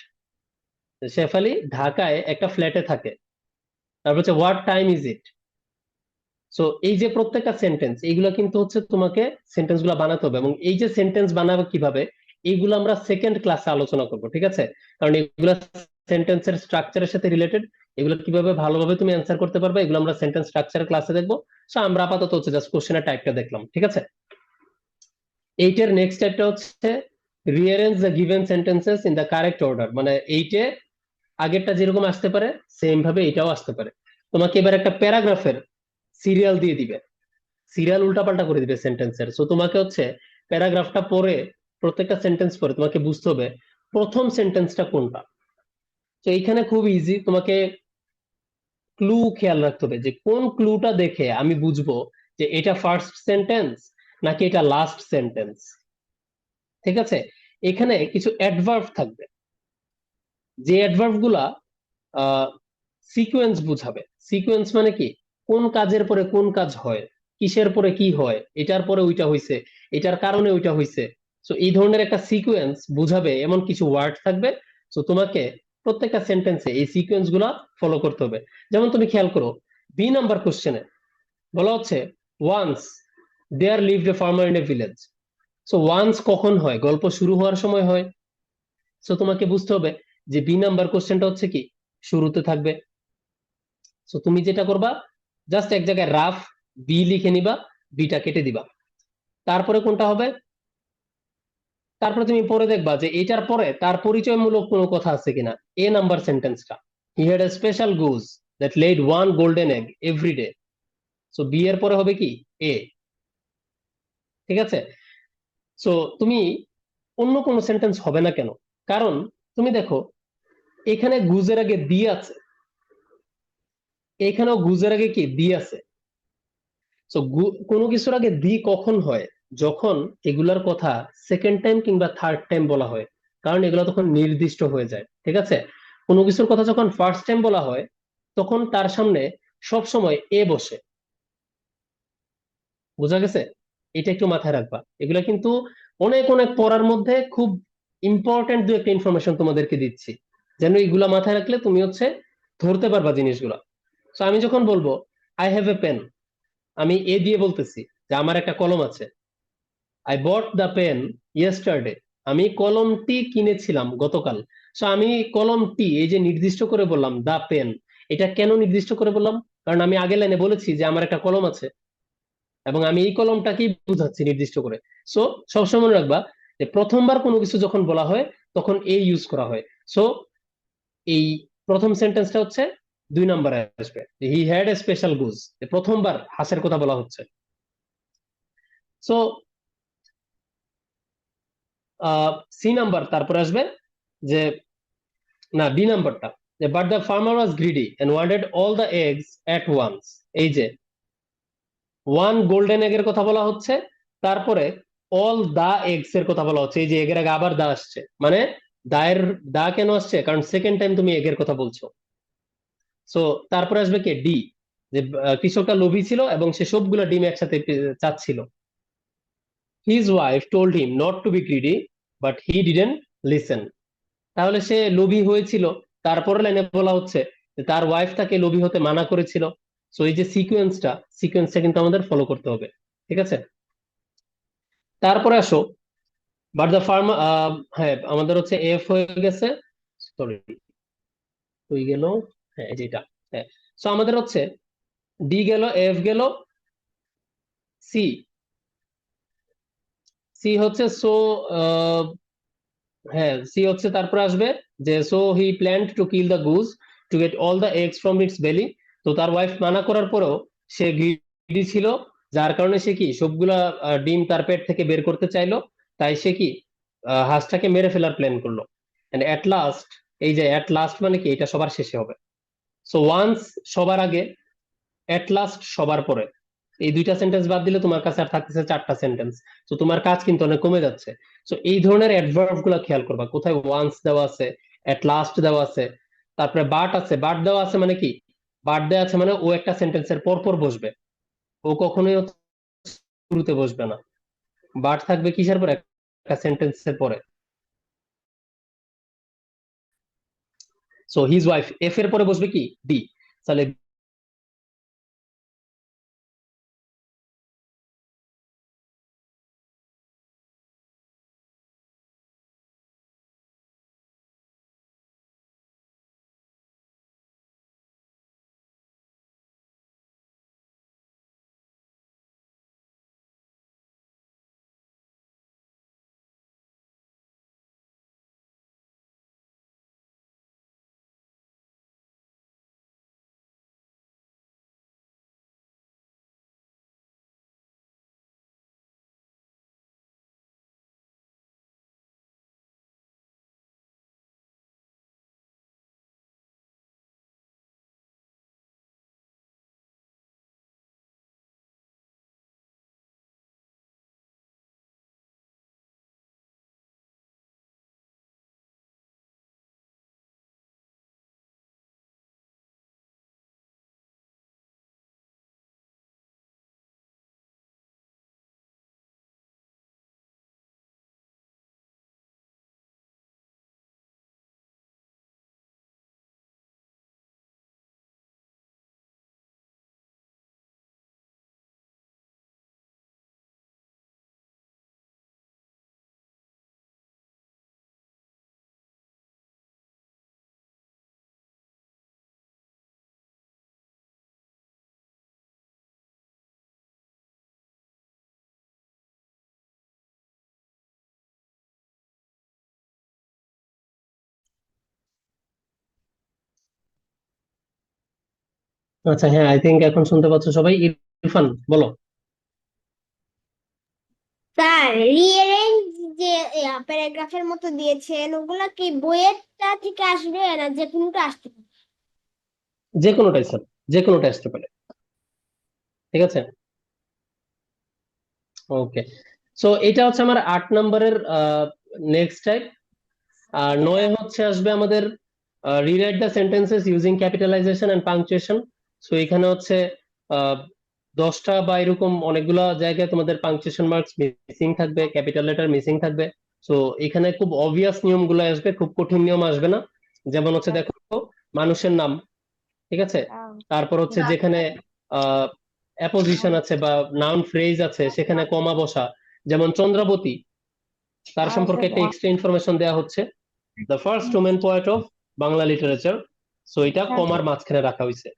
Shefali ঢাকায় একটা ফ্ল্যাটে থাকে। তারপর হচ্ছে what time is it. So এই যে প্রত্যেকটা সেন্টেন্স, এইগুলা কিন্তু হচ্ছে তোমাকে সেন্টেন্স গুলা বানাতে হবে, এবং এই যে সেন্টেন্স বানাবো কিভাবে এইগুলো আমরা সেকেন্ড ক্লাসে আলোচনা করবো, ঠিক আছে? কারণ এগুলা সেন্টেন্সের স্ট্রাকচারের সাথে রিলেটেড, এগুলো কিভাবে ভালোভাবে তুমি অ্যান্সার করতে পারবে এগুলো আমরা সেন্টেন্স স্ট্রাকচার ক্লাসে দেখবো। সো আমরা আপাতত হচ্ছে জাস্ট কোশ্চেনের টাইপটা দেখলাম, ঠিক আছে? এইটার নেক্সট টাইপটা হচ্ছে rearrange the given sentences in the correct order. মানে এইটে আগেরটা যেরকম আসতে পারে সেম ভাবে এটাও আসতে পারে। তোমাকে এবার একটা প্যারাগ্রাফের সিরিয়াল দিয়ে দিবে, সিরিয়াল উল্টাপাল্টা করে দিবে সেন্টেন্সের। সো তোমাকে হচ্ছে প্যারাগ্রাফটা পড়ে, প্রত্যেকটা সেন্টেন্স পড়ে তোমাকে বুঝতে হবে প্রথম সেন্টেন্সটা কোনটা। তো এইখানে খুব ইজি, তোমাকে ক্লু খেয়াল রাখতে হবে যে কোন ক্লুটা দেখে আমি বুঝবো যে এটা ফার্স্ট সেন্টেন্স নাকি এটা লাস্ট সেন্টেন্স, ঠিক আছে? এখানে কিছু অ্যাডভার্ব থাকবে, যে অ্যাডভার্ব গুলা সিকোয়েন্স বুঝাবে। সিকোয়েন্স মানে কি, কোন কাজের পরে কোন কাজ হয়, কিসের পরে কি হয়, এটার পরে ওইটা হইছে, এটার কারণে ওইটা হইছে। সো এই ধরনের একটা সিকোয়েন্স বুঝাবে এমন কিছু ওয়ার্ড থাকবে। সো তোমাকে প্রত্যেকটা সেন্টেন্সে এই সিকোয়েন্স গুলা ফলো করতে হবে। যেমন তুমি খেয়াল করো বি নাম্বার কোশ্চেনে বলা হচ্ছে once there lived a farmer in a village. So once কখন হয়, গল্প শুরু হওয়ার সময় হয়। সো তোমাকে বুঝতে হবে যে বি নাম্বার কোশ্চেনটা হচ্ছে কি শুরুতে থাকবে। সো তুমি যেটা করবা জাস্ট এক জায়গায় রাফ বি লিখে নিবা, বিটা কেটে দিবা। তারপরে কোনটা হবে, তারপরে তুমি পরে দেখবা যে এটার পরে তার পরিচয়মূলক কোনো কথা আছে কিনা। এ নাম্বার সেন্টেন্সটা, he had a special goose that laid one golden egg every day. So B এর পরে হবে কি এ, ঠিক আছে? সো তুমি অন্য কোনো সেন্টেন্স হবে না কেন, কারণ তুমি দেখো এখানে গুজের আগে দি আছে, এখানেও গুজের আগে কি দি আছে। সো কোনো কিছুর আগে দি কখন হয়, যখন এগুলার কথা সেকেন্ড টাইম কিংবা থার্ড টাইম বলা হয়, কারণ এগুলো তখন নির্দিষ্ট হয়ে যায়, ঠিক আছে? কোনো কিছুর কথা যখন ফার্স্ট টাইম বলা হয় তখন তার সামনে সব সময় এ বসে। বোঝা গেছে? এটা একটু মাথায় রাখবা। এগুলা কিন্তু অনেক অনেক পড়ার মধ্যে খুব ইম্পর্টেন্ট দু একটা ইনফরমেশন তোমাদেরকে দিচ্ছি, যেন এগুলা মাথায় রাখলে তুমি হচ্ছে ধরতে পারবা জিনিসগুলা। তো আমি যখন বলবো আই হ্যাভ এ পেন, আমি এ দিয়ে বলতেছি যে আমার একটা কলম আছে। I bought the pen yesterday, আমি কলমটি কিনেছিলাম গতকাল। সো আমি কলমটি এই যে নির্দিষ্ট করে বললাম দা পেন, এটা কেন নির্দিষ্ট করে বললাম, কারণ আমি আগের লাইনে বলেছি যে আমার একটা কলম আছে এবং আমি এই কলমটাকেই বুঝাচ্ছি নির্দিষ্ট করে। সো সবসময় মনে রাখবা যে প্রথমবার কোনো কিছু যখন বলা হয় তখন এ ইউজ করা হয়। সো এই প্রথম সেন্টেন্সটা হচ্ছে 2 নম্বরে আসবে, he had a special goose, প্রথমবার হাঁসের কথা বলা হচ্ছে। সো সি নাম্বার তারপরে আসবে যে, না ডি নাম্বারটা, যে but the farmer was greedy and wanted all the eggs at once. এই যে ওয়ান গোল্ডেন এগ এর কথা বলা হচ্ছে, তারপরে অল দা এগস এর কথা বলা হচ্ছে। এই যে এগের আগে আবার দা আসছে, মানে দায়ের দা কেন আসছে, কারণ সেকেন্ড টাইম তুমি এগের কথা বলছো। সো তারপরে আসবে কি ডি, যে কৃষকটা লোভী ছিল এবং সে সবগুলা ডিম একসাথে চাচ্ছিল। His wife told him not to be greedy but he didn't listen. তাহলে সে লোভী হয়েছিল, তারপরে লাইনে বলা হচ্ছে যে তার ওয়াইফ তাকে লোভী হতে মানা করেছিল। সো এই যে সিকোয়েন্সটা কিন্তু আমাদের ফলো করতে হবে, ঠিক আছে? তারপরে আসো বাট দ্য ফার্মার, হ্যাঁ আমাদের হচ্ছে এফ হয়ে গেছে, সরি হয়ে গেল, হ্যাঁ যেটা, হ্যাঁ। সো আমাদের হচ্ছে ডি গেল, এফ গেল, সি, সি হচ্ছে সো, হ্যাঁ সি হচ্ছে তারপরে আসবে যে so he planned to kill the goose to get all the eggs from its বেলি। তো তার ওয়াইফ মানা করার পরেও সে গ্রিডি ছিল, যার কারণে সে কি সবগুলা ডিম তার পেট থেকে বের করতে চাইলো। তাই সে কি হাঁসটাকে মেরে ফেলার প্ল্যান করলো। এন্ড এট লাস্ট, এই যে এট লাস্ট মানে কি, এটা সবার শেষে হবে। সো ওয়ান্স সবার আগে, এট লাস্ট সবার পরে, এই দুইটা সেন্টেন্স বাদ দিলে তোমার কাছে আর থাকতেছে 4টা সেন্টেন্স। তো তোমার কাজ কিন্তু অনেক কমে যাচ্ছে। সো এই ধরনের অ্যাডভার্ব গুলা খেয়াল করবা, কোথায় ওয়ান্স দেওয়া আছে, এট লাস্ট দেওয়া আছে, তারপরে বাট আছে। বাট দেওয়া আছে মানে কি, বাট দেওয়া আছে মানে ও একটা সেন্টেন্সের পর পর বসবে, ও কখনোই শুরুতে বসবে না। বাট থাকবে কিসের পরে, একটা সেন্টেন্সের পরে। সো হিজ ওয়াইফ, এফ এর পরে বসবে কি, ডি। তাহলে আচ্ছা, হ্যাঁ, আই থিঙ্ক এখন শুনতে পাচ্ছ সবাই। ইরফান বলো। স্যার, রিঅ্যারেঞ্জ যে প্যারাগ্রাফের মতো দিয়েছেন ওগুলা কি বইয়েরটা থেকে আসবে না যে কোনোটা আসতে পারে? যে কোনোটাই স্যার, যে কোনোটা আসতে পারে। ঠিক আছে, ওকে। সো এটা হচ্ছে আমার 8 নম্বরের নেক্সট টাইপ। আর 9 হচ্ছে আসবে আমাদের rewrite the sentences using capitalization and punctuation. So এখানে হচ্ছে 10টা বা এরকম অনেকগুলা জায়গায় তোমাদের পাংচুয়েশন মার্কস মিসিং থাকবে, ক্যাপিটাল লেটার মিসিং থাকবে। সো এখানে খুব অবভিয়াস নিয়মগুলো আসবে, খুব কঠিন নিয়ম আসবে না। যেমন হচ্ছে দেখো, মানুষের নাম, ঠিক আছে, তারপর হচ্ছে যেখানে অ্যাপোজিশন আছে বা নাউন ফ্রেজ আছে সেখানে কমা বসা। যেমন চন্দ্রাবতী, তার সম্পর্কে একটা এক্সট্রা ইনফরমেশন দেওয়া হচ্ছে, the first women poet of Bangla literature. So এটা কমার মাঝখানে রাখা হয়েছে,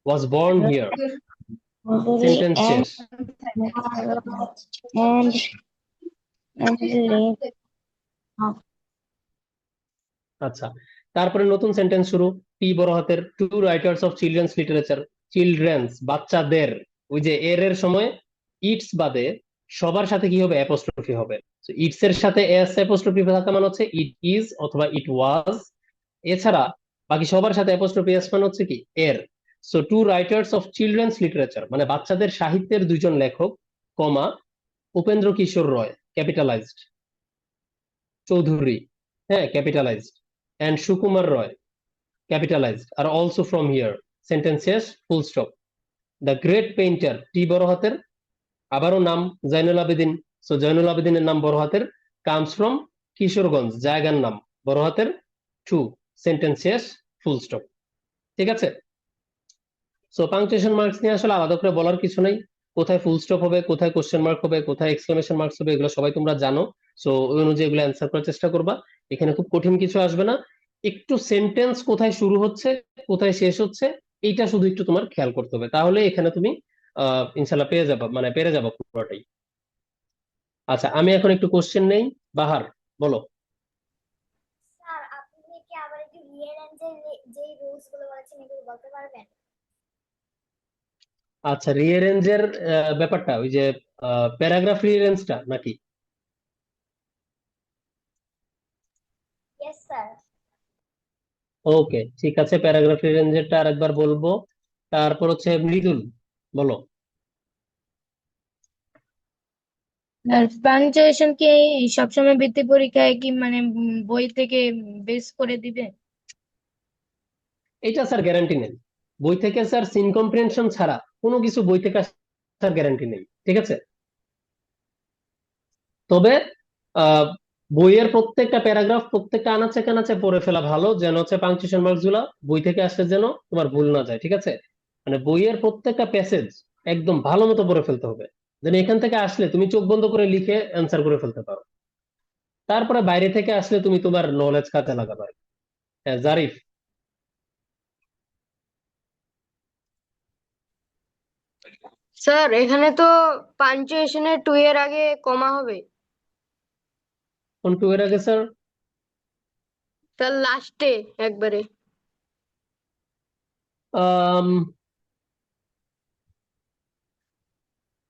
ওয়াজ বর্ন হিয়ার। সেন্টেন্স শেষ। আচ্ছা, তারপরে নতুন সেন্টেন্স শুরু, টি বড় হাতের, two writers of children's literature. Children's বাচ্চাদের, ওই যে এর সময় ইটস বাদে সবার সাথে কি হবে, অ্যাপোস্ট্রফি হবে। ইটস এর সাথে এস অ্যাপোস্ট্রফি থাকা মানে হচ্ছে ইট ইজ অথবা ইট ওয়াজ। এছাড়া বাকি সবার সাথে অ্যাপোস্ট্রফি এস মানে হচ্ছে কি, এর। So two writers of children's literature মানে বাচ্চাদের সাহিত্যের দুইজন লেখক, কমা উপেন্দ্র কিশোর রয়, ক্যাপিটালাইজড, চৌধুরী, হ্যাঁ capitalised, and Sukumar Roy, capitalised, আর অলসো ফ্রম হিয়ার, সেন্টেন্স শেষ, full stop. The great painter, T বড় হাতের, আবারও নাম জয়নুল আবেদিন। সো জয়নুল আবেদিনের নাম বড় হাতের, কামস ফ্রম কিশোরগঞ্জ, জায়গার নাম বড় হাতের, টু, সেন্টেন্স শেষ, ফুল স্টপ। ঠিক আছে। সো পাংচুয়েশন মার্কস নিয়ে আসলে আলাদা করে বলার কিছু নাই, কোথায় ফুল স্টপ হবে, কোথায় কোশ্চেন মার্ক হবে, কোথায় এক্সক্লেমেশন মার্কস হবে, এগুলো সবাই তোমরা জানো। সো ওই অনুযায়ী এগুলো অ্যান্সার করার চেষ্টা করবা। এখানে খুব কঠিন কিছু আসবে না, একটু সেন্টেন্স কোথায় শুরু হচ্ছে কোথায় শেষ হচ্ছে এইটা শুধু একটু তোমার খেয়াল করতে হবে, তাহলে এখানে তুমি ইনশাল্লাহ পেয়ে যাবা, মানে পেরে যাবা পুরোটাই। আচ্ছা, আমি এখন একটু কোশ্চেন নেই। বাহার বলো। স্যার, আপনি কি আবার কি রিয়ারেঞ্জের যে রুলস গুলো বলেছেন এগুলো বলতে পারবেন? আচ্ছা, রিঅ্যারেঞ্জের ব্যাপারটা ওই যে প্যারাগ্রাফ রিঅ্যারেঞ্জটা নাকি? Yes sir. ওকে, ঠিক আছে, প্যারাগ্রাফ রিঅ্যারেঞ্জেরটা আরেকবার বলবো। তারপর হচ্ছে মৃদুল, বলো। আর পাঞ্চুয়েশন কি সবসময় বৃত্তি পরীক্ষায় কি মানে বই থেকে বেস করে দিবে? এটা স্যার গ্যারান্টি নেই, বই থেকে স্যার সিন কম্প্রিহেনশন ছাড়া কোনো কিছু বই থেকে আসার গ্যারান্টি নেই, ঠিক আছে? তবে আহ বইয়ের প্রত্যেকটা প্যারাগ্রাফ, প্রত্যেকটা আনাচে কানাচে পড়ে ফেলা ভালো, যেন হচ্ছে পাংচুয়েশন মার্কস গুলা বই থেকে আসলে যেন তোমার ভুল না যায়, ঠিক আছে? মানে বইয়ের প্রত্যেকটা প্যাসেজ একদম ভালো মতো পড়ে ফেলতে হবে, যেন এখান থেকে আসলে তুমি চোখ বন্ধ করে লিখে অ্যান্সার করে ফেলতে পারো। তারপরে বাইরে থেকে আসলে তুমি তোমার নলেজ কাজে লাগাবে। হ্যাঁ, জারিফ। স্যার এখানে তো পাঞ্চুয়েশনের 2 এর আগে কমা হবে। কোন টু এর আগে স্যার? স্যার লাস্টে একবারে। আম,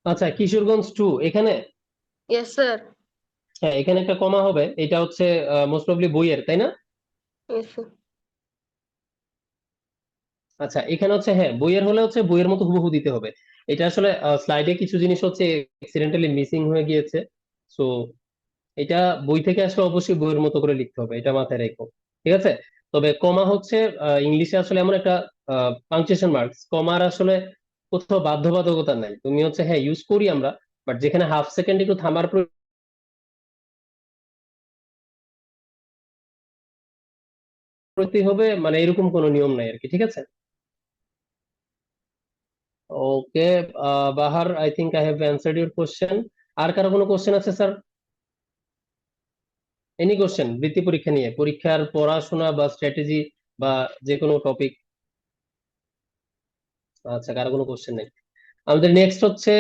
আচ্ছা, কিশোরগঞ্জ 2 এখানে? Yes sir. হ্যাঁ, এখানে একটা কমা হবে, এটা হচ্ছে মোস্ট প্রবলি বইয়ের, তাই না? Yes sir. আচ্ছা, এখানে হচ্ছে হ্যাঁ বইয়ের হলে হচ্ছে বইয়ের মতো হুবহু দিতে হবে। এটা আসলে স্লাইডে কিছু জিনিস হচ্ছে অ্যাক্সিডেন্টালি মিসিং হয়ে গিয়েছে। সো এটা বই থেকে আসলে অবশ্যই বইয়ের মতো করে লিখতে হবে, এটা মাথায় রেখো, ঠিক আছে? তবে কমা হচ্ছে ইংলিশে আসলে এমন একটা পাংচুয়েশন মার্কস, কমার আসলে কোথাও বাধ্যবাধকতা নাই, তুমি হচ্ছে হ্যাঁ ইউজ করি আমরা, বাট যেখানে হাফ সেকেন্ড একটু থামার প্রতি হবে, মানে এরকম কোনো নিয়ম নাই আর কি, ঠিক আছে? Okay, Bahar, I think I have answered your question. আর কারো কোনো কোশ্চেন আছে স্যার? এনি কোশ্চেন বৃত্তি পরীক্ষা নিয়ে, পরীক্ষার পড়াশোনা বা স্ট্র্যাটেজি বা যে কোনো টপিক? আচ্ছা, কারো কোনো কোশ্চেন নেই। আমাদের নেক্সট হচ্ছে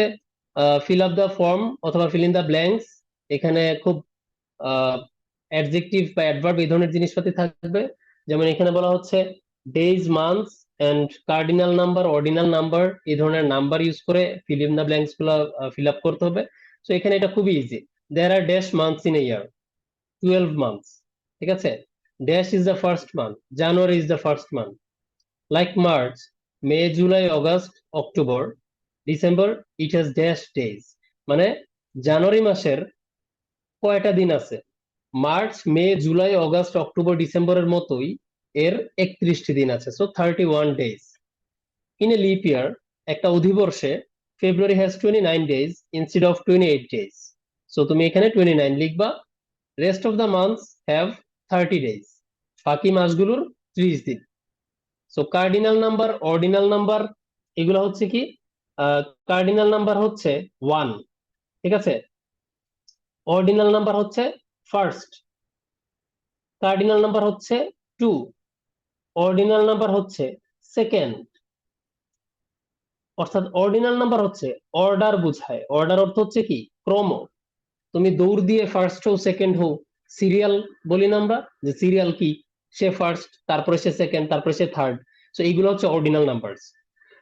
ফিল আপ দ্য ফর্ম অথবা ফিল ইন দ্য ব্ল্যাঙ্কস। এখানে খুব অ্যাডজেক্টিভ বা অ্যাডভার্ব এই ধরনের জিনিসপাতি থাকবে। যেমন এখানে বলা হচ্ছে days, months and cardinal number, ordinal number, এই ধরনের নাম্বার ইউজ করে ফিল ইন দ্য ব্ল্যাঙ্কস গুলো ফিল আপ করতে হবে। তো এখানে এটা খুবই easy. There are dash months in a year, 12 months, ঠিক আছে? Dash is the first month, January is the first month, like March, May, July, August, October, December, it has dash days. মানে জানুয়ারি মাসের কয়টা দিন আছে? March, May, July, August, October, ডিসেম্বরের মতোই এর 31টি দিন আছে, so 31 days. In a leap year, একটা অধিবর্ষে, February has 29 days instead of 28 days, so তুমি এখানে 29 লিখবা। Rest of the months have 30 days, বাকি মাসগুলোর 30 দিন। So cardinal number, ordinal number, এগুলো হচ্ছে কি? কার্ডিনাল নাম্বার হচ্ছে 1, ঠিক আছে? অর্ডিনাল নাম্বার হচ্ছে ফার্স্ট, কার্ডিনাল নাম্বার হচ্ছে 2, অর্ডিনাল নাম্বার হচ্ছে সেকেন্ড। অর্থাৎ অর্ডিনাল নাম্বার হচ্ছে অর্ডার বুঝায়, অর্ডার অর্থ হচ্ছে কি? ক্রম। তুমি দৌড় দিয়ে ফার্স্ট হও, সেকেন্ড হও, সিরিয়াল বলি না আমরা, যে সিরিয়াল কি, সে ফার্স্ট, তারপরে সে সেকেন্ড, তারপরে সে থার্ড। সো এইগুলো হচ্ছে অর্ডিনাল নাম্বারস।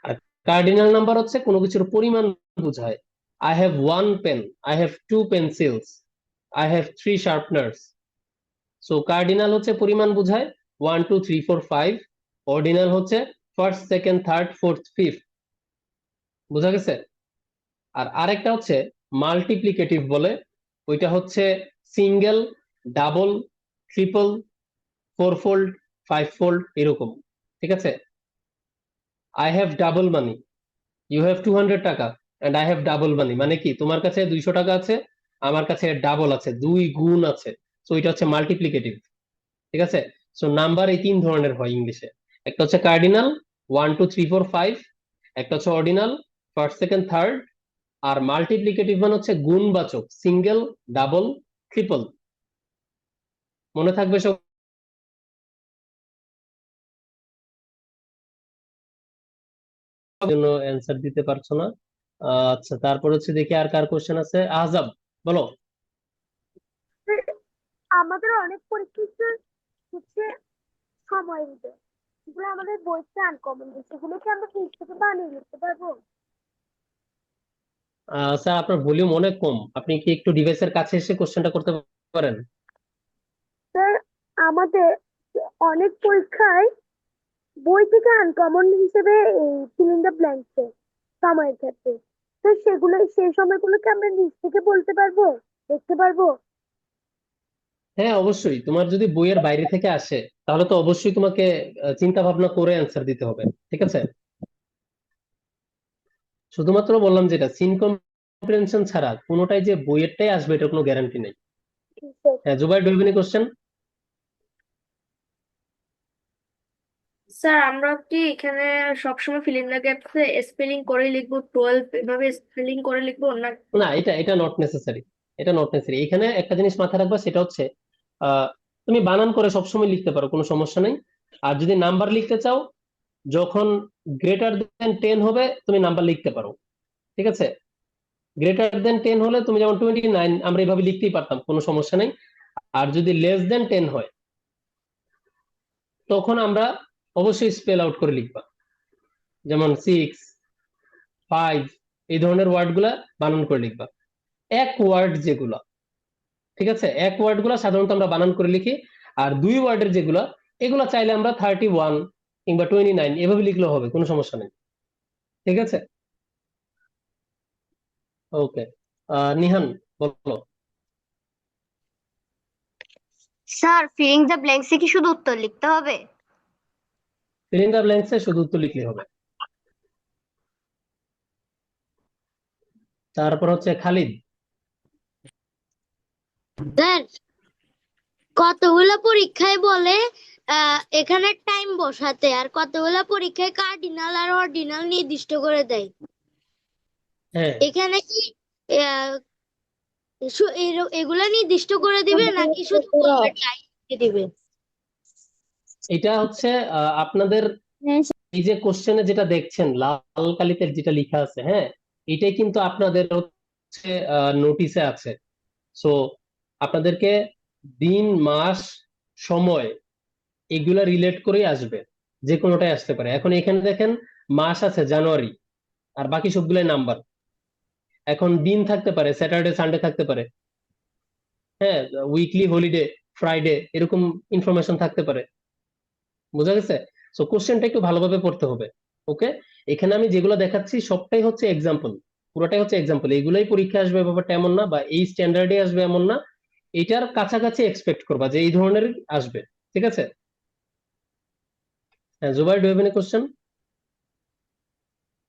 আর কার্ডিনাল নাম্বার হচ্ছে কোনো কিছুর পরিমাণ বোঝায়। I have 1 pen, I have 2 pencils, I have 3 sharpeners. So cardinal হচ্ছে পরিমাণ বোঝায় 1 2 3 4 5, অর্ডিনাল হচ্ছে first, second, third, fourth, fifth. বোঝা গেছে? আর আরেকটা হচ্ছে মাল্টিপ্লিকেটিভ বলে, ওইটা হচ্ছে single, double, triple, 4 fold, 5 fold, এরকম, ঠিক আছে? I have double money, you have 200 টাকা, and I have double money, মানে কি তোমার কাছে 200 টাকা আছে, আমার কাছে ডাবল আছে, 2 গুণ আছে। সো এটা হচ্ছে মাল্টিপ্লিকেটিভ, ঠিক আছে? সো নাম্বার এই 3 ধরনের হয় ইংলিশে। একটা হচ্ছে কার্ডিনাল 1 2 3 4 5, একটা হচ্ছে অর্ডিনাল ফার্স্ট, সেকেন্ড, থার্ড, আর মাল্টিপ্লিকেটিভ মানে হচ্ছে গুণবাচক, সিঙ্গেল, ডাবল, ট্রিপল। মনে থাকবে সব? জন্য অ্যান্সার দিতে পারছো না। আচ্ছা, তারপর হচ্ছে দেখি আর কার কোশ্চেন আছে। আহজাব, বলো। আমাদের অনেক পরীক্ষা হচ্ছে সময় দিতে, সেগুলো আমাদের বইতে আনকমন, সেগুলো কি আমরা নিজ থেকে বানিয়ে লিখতে পারবো? স্যার আপনার ভলিউম অনেক কম, আপনি কি একটু ডিভাইসের কাছে এসে কোশ্চেনটা করতে পারেন? স্যার, আমাদের অনেক পরীক্ষায় বই থেকে আনকমন হিসেবে ফিল ইন দ্য ব্ল্যাঙ্কস সময়ের ক্ষেত্রে, তো সেগুলো সেই সময়গুলোকে আমরা নিজ থেকে বলতে পারবো, দেখতে পারবো? হ্যাঁ অবশ্যই, তোমার যদি বইয়ের বাইরে থেকে আসে তাহলে তো অবশ্যই তোমাকে চিন্তা ভাবনা করে অ্যান্সার দিতে হবে, ঠিক আছে? শুধুমাত্র বললাম যেটা সিন কম্প্রিহেনশন ছাড়া কোনোটাই যে বইয়েরটাই আসবে এটা কোনো গ্যারান্টি নেই। হ্যাঁ Zubair, do you have any question? Sir আমরা কি এখানে সবসময় ফিল ইন দ্য গ্যাপসে স্পেলিং করে লিখবো, 12 এভাবে স্পেলিং করে লিখবো না? না, এটা এটা নট নেসেসারি, এটা নট নেসেসারি। এখানে একটা জিনিস মাথায় রাখবা, সেটা হচ্ছে তুমি বানান করে সবসময় লিখতে পারো, কোনো সমস্যা নেই। আর যদি নাম্বার লিখতে চাও, যখন গ্রেটার দেন 10 হবে তুমি নাম্বার লিখতে পারো, ঠিক আছে? গ্রেটার দেন 10 হলে তুমি যেমন 29 আমরা এইভাবে লিখতেই পারতাম, কোনো সমস্যা নেই। আর যদি লেস দেন 10 হয় তখন আমরা অবশ্যই স্পেল আউট করে লিখবা, যেমন 6, 5 এই ধরনের ওয়ার্ড গুলা বানান করে লিখবা। এক ওয়ার্ড যেগুলা, ঠিক আছে, এক ওয়ার্ড গুলা সাধারণত আমরা বানান করে লিখি। আর দুই ওয়ার্ডের যেগুলা, এগুলা চাইলে আমরা 31 কিংবা 29 এভাবে লিখলেও হবে, কোনো সমস্যা নেই, ঠিক আছে? ওকে, নিহান বলো। স্যার, ফিলিং দ্য ব্ল্যাঙ্কসে কি শুধু উত্তর লিখতে হবে? ফিল ইন দ্য ব্ল্যাঙ্কসে শুধু উত্তর লিখলে হবে। তারপর হচ্ছে খালিদ। স্যার, কতগুলো পরীক্ষায় বলে এখানে টাইম বসাতে, আর কতগুলো পরীক্ষায় কার্ডিনাল আর অর্ডিনাল নির্দিষ্ট করে দেয়। হ্যাঁ এখানে কি আহ, এগুলা নির্দিষ্ট করে দিবে নাকি শুধু টাইম দিবে? এটা হচ্ছে আপনাদের এই যে কোশ্চেনে যেটা দেখছেন লাল কালিতে যেটা লেখা আছে, হ্যাঁ এটাই কিন্তু আপনাদের হচ্ছে নোটিশে আছে। সো আপনাদেরকে দিন, মাস, সময় এগুলা রিলেট করেই আসবে, যে কোনোটাই আসতে পারে। এখন এখানে দেখেন মাস আছে জানুয়ারি, আর বাকি সবগুলাই নাম্বার। এখন দিন থাকতে পারে স্যাটারডে, সানডে থাকতে পারে, হ্যাঁ উইকলি, হলিডে, ফ্রাইডে, এরকম ইনফরমেশন থাকতে পারে। বোঝা গেছে? সো কোশ্চেনটা একটু ভালোভাবে পড়তে হবে। ওকে, এখানে আমি যেগুলো দেখাচ্ছি সবটাই হচ্ছে এক্সাম্পল, পুরোটাই হচ্ছে এক্সাম্পল। এগুলাই পরীক্ষা আসবে ব্যাপারটা এমন না, বা এই স্ট্যান্ডার্ডে আসবে এমন না। এটার কাছাকাছি এক্সপেক্ট করবা যে এই ধরনের আসবে, ঠিক আছে? হ্যাঁ Zubair, do you have any question?